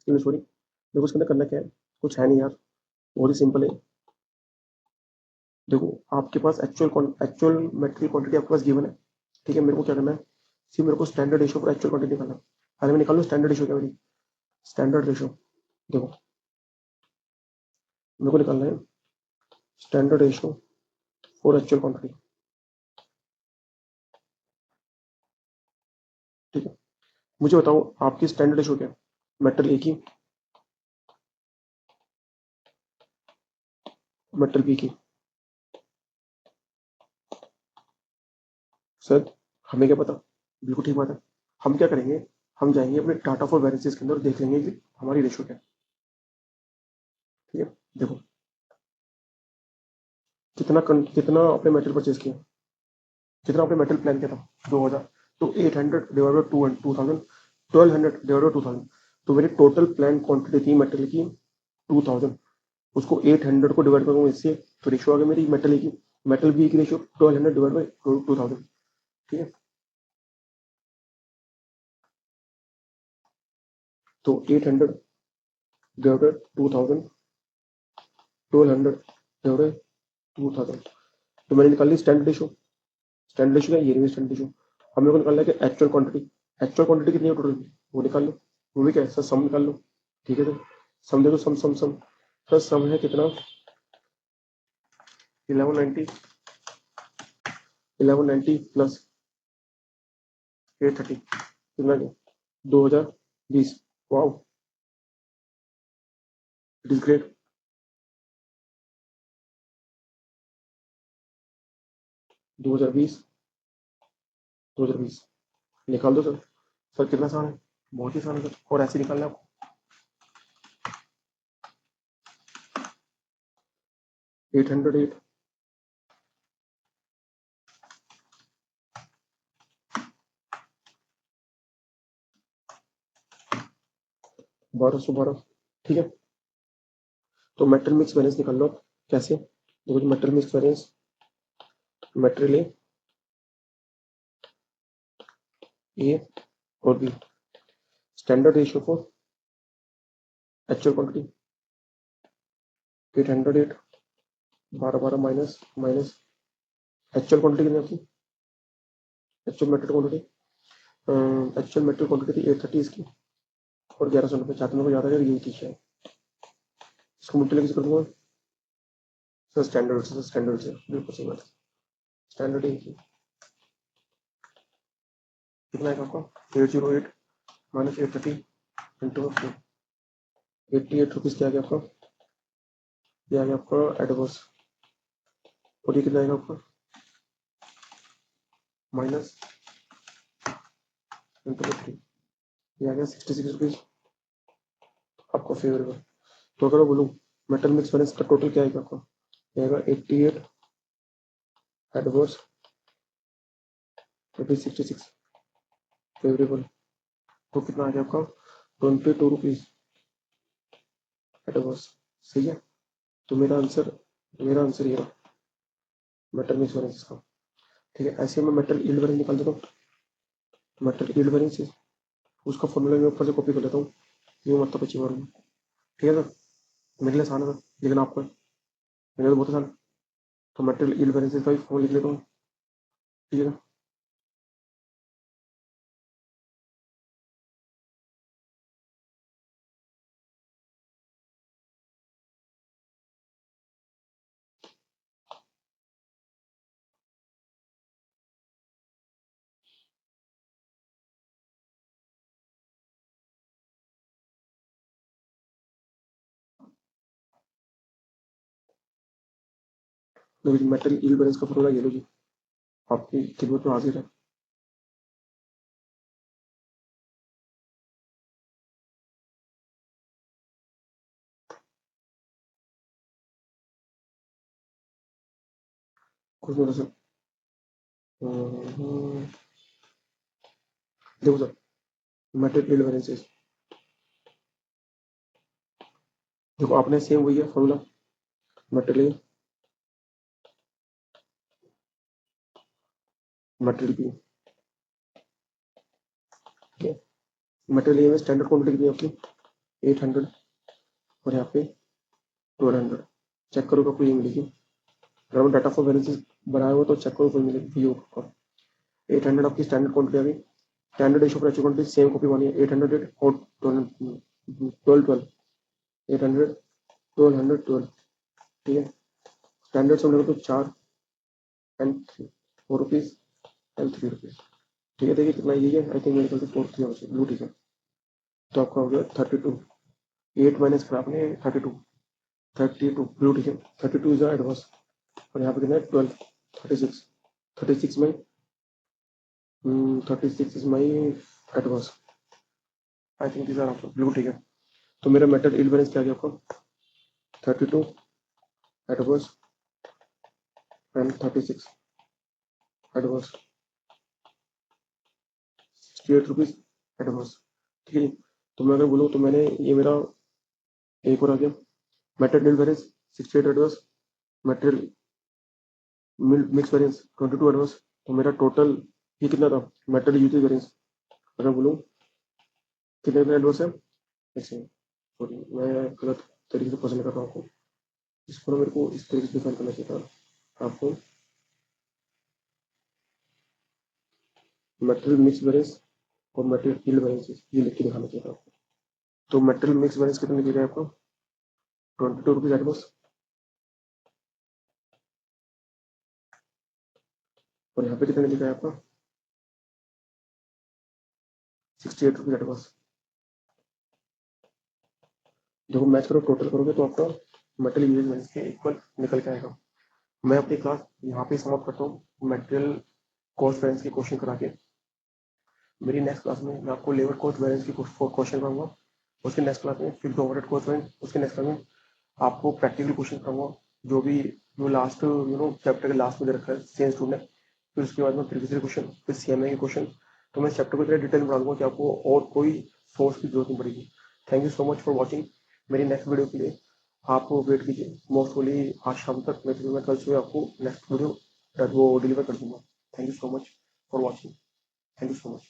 सॉरी, सॉरी, देखो उसके अंदर करना क्या है, कुछ है नहीं यार, बहुत ही सिंपल है। देखो आपके पास एक्चुअल मेटेरियल क्वांटिटी आपके पास गिवन है, ठीक है। मेरे को क्या करना है, सिर्फ मेरे को स्टैंडर्ड रेशियो पर एक्चुअल क्वांटिटी निकालना है। पहले मैं निकाल लूँ स्टैंडर्ड रेशियो क्या मेरी, स्टैंडर्ड रेशियो, देखो मेरे को निकालना है standard ratio for actual quantity, ठीक है। मुझे बताओ आपकी स्टैंडर्ड रेशियो क्या है, मेटल ए की, मेटल बी की, सर हमें क्या पता, बिल्कुल ठीक बात है। हम क्या करेंगे, हम जाएंगे अपने डाटा फॉर वेरिएंसेस के अंदर देख लेंगे कि हमारी रेशियो क्या है, देखो कितना आपने मेटल परचेज किया, कितना आपने मेटल प्लान किया था 2000, तो 800 डिवाइड बाई 2000, 1200 डिवाइड बाई 2000, तो मेरी टोटल प्लान क्वांटिटी थी मेटल की 2000, उसको 800 को डिवाइड करूंगा इससे, तो रेशियो आ गया मेरी मेटल की, मेटल बी की रेशियो 1200 डिवाइड बाई 2000, ठीक है। तो 800 डिवाइड बाई 2000, 1200 डिवाइड बाई 2000, तो मैंने निकाल ली स्टैंडर्ड रेशियो। स्टैंडर्ड रेशियो क्या, ये रही स्टैंडर्ड रेशियो। हम लोग को निकालना है कि एक्चुअल क्वांटिटी कितनी है टोटल, वो निकाल लो, वो भी क्या है सर, सम निकाल लो, ठीक है। सर सम देखो, सम सम सम सर सम है कितना, 1190, 1190 प्लस 830, कितना है 2020। Wow, it is great. 2020, 2020 निकाल दो सर। सर कितना आसान है, बहुत ही आसान है सर, और ऐसे निकालना है आपको। 808, 1212, ठीक है। तो मेटल मिक्स बैलेंस निकाल लो आप। कैसे, देखो metal mix balance, material A और B, standard ratio for actual quantity 808, 12 minus minus actual quantity कितनी आपकी, actual metal quantity, actual metal quantity थी 830 इसकी, और 1190 चाहते मेरे को याद आ गया, यही चीज है। इसको मल्टीप्लाई कैसे कर दूंगा सर, स्टैंडर्ड से, स्टैंडर्ड से बिल्कुल सही बात है, स्टैंडर्ड ही है। कितना है आपका 808 माइनस 830 इंटू 88 रुपीज, क्या आ गया आपका, ये आ गया आपका एडवर्स, और ये कितना आएगा आपका माइनस इंटू 50, ये आ गया 66 रुपीज आपका फेवरेबल। तो अगर मैं बोलूँ मेटल मिक्स बैलेंस का टोटल क्या आएगा आपका, आएगा 88 एडवर्स, 66 फेवरेबल, तो कितना आ गया आपका 22 रुपीज एडवर्स, सही है। तो मेरा आंसर ये रहा, मेटल मिक्स बैलेंस का, ठीक है। ऐसे मैं मेटल यील्ड बैलेंस निकाल देता हूँ, मेटल यील्ड बैलेंस उसका फॉर्मूला मैं ऊपर से कॉपी कर लेता हूँ, ये मतलब अच्छी बार, ठीक है सर। मेरे लिए आसान है सर, लेकिन आपको मेरे लिए तो बहुत आसान है। तो मेटल यील्ड बैलेंस का भी फॉर्मूला लिख लेता हूँ, ठीक है। तो मेटल यील्ड बैलेंस का फॉर्मूला ये लो जी, आपकी खिदमत में हाजिर है। कुछ नहीं सर, देखो सर, मेटल यील्ड बैलेंस देखो आपने सेम वही है फॉर्मूला, मेटल मेटल बी, ठीक है। मेटल ए में स्टैंडर्ड क्वांटिटी कितनी है आपकी 800, और यहाँ पे 1200, चेक करो आपको ये मिलेगी। अगर मैं डाटा फॉर बैलेंसेस बनाया हुआ तो चेक करो कोई मिलेगी, ये होगा 800 आपकी स्टैंडर्ड क्वांटिटी आ गई। स्टैंडर्ड रेशियो पर क्वांटिटी सेम कॉपी बनी है 800 और 1212, 800 1212, ठीक है। स्टैंडर्ड से हम लोग तो 4 एंड 3, 4 रुपीज एंड 3 रुपीज, ठीक है। देखिए कितना ये है, आई थिंक मेरे ख्याल से 4 3 ब्लू, ठीक है। तो आपका हो गया 32, 8 माइनस कर आपने 32, 32 ब्लू, ठीक है। 32 इज एडवांस, और यहाँ पे कितना है 12, 36, 36 में 36 is my advance, I think this are आपका ब्लू, ठीक है। तो मेरा मेटल यील्ड बैलेंस क्या आ गया आपका 32 adverse and 36 adverse, 68 rupees adverse. ठीक है जी। तो मैं अगर बोलूँ तो मैंने ये मेरा एक और आ गया material variance 68 adverse, material mix variance 22 adverse. तो मेरा टोटल ये कितना था मेटेरियल यूजेज वेरिएंस अगर बोलूँ कितने एडवर्स है। ऐसे सॉरी मैं गलत तरीके से क्वेश्चन कर रहा हूँ आपको, इसको मेरे को इस तरीके से डिफाइन करना चाहिए था आपको। मेटेरियल मिक्स वेरिएंस और मेटेरियल फील्ड वेरिएंस ये लिख के दिखाना चाहिए था आपको। तो मेटेरियल मिक्स वेरिएंस कितने दिख रहा है आपको 22 रुपीज एडवर्स, और यहाँ पे कितने लिखा है आपका 68 रुपीज एडवर्स। जब मैच करो टोटल करोगे तो आपका मेटेरियल यूजेज वेरिएंस के इक्वल निकल के आएगा। मैं अपनी क्लास यहाँ पे समाप्त करता हूँ मेटेरियल कॉस्ट वेरिएंस के क्वेश्चन करा के। मेरी नेक्स्ट क्लास में मैं आपको लेबर कॉस्ट वेरिएंस की क्वेश्चन कराऊंगा, उसके नेक्स्ट क्लास में फिक्स्ड ओवरहेड कॉस्ट वेरिएंस, उसके नेक्स्ट क्लास में आपको प्रैक्टिकल क्वेश्चन कराऊंगा जो भी जो लास्ट चैप्टर के लास्ट में दे रखा है सेंस टू ने। फिर उसके बाद में प्रीवियस क्वेश्चन, फिर सीएमए के क्वेश्चन। तो मैं चैप्टर को इतना डिटेल में पढ़ा दूंगा कि आपको और कोई सोर्स की जरूरत नहीं पड़ेगी। Thank you so much for watching. मेरी नेक्स्ट वीडियो के लिए आप वेट कीजिए, मोस्ट होली आज शाम तक मैं कल सुबह आपको नेक्स्ट वीडियो वो डिलीवर कर दूंगा। Thank you so much for watching. Thank you so much.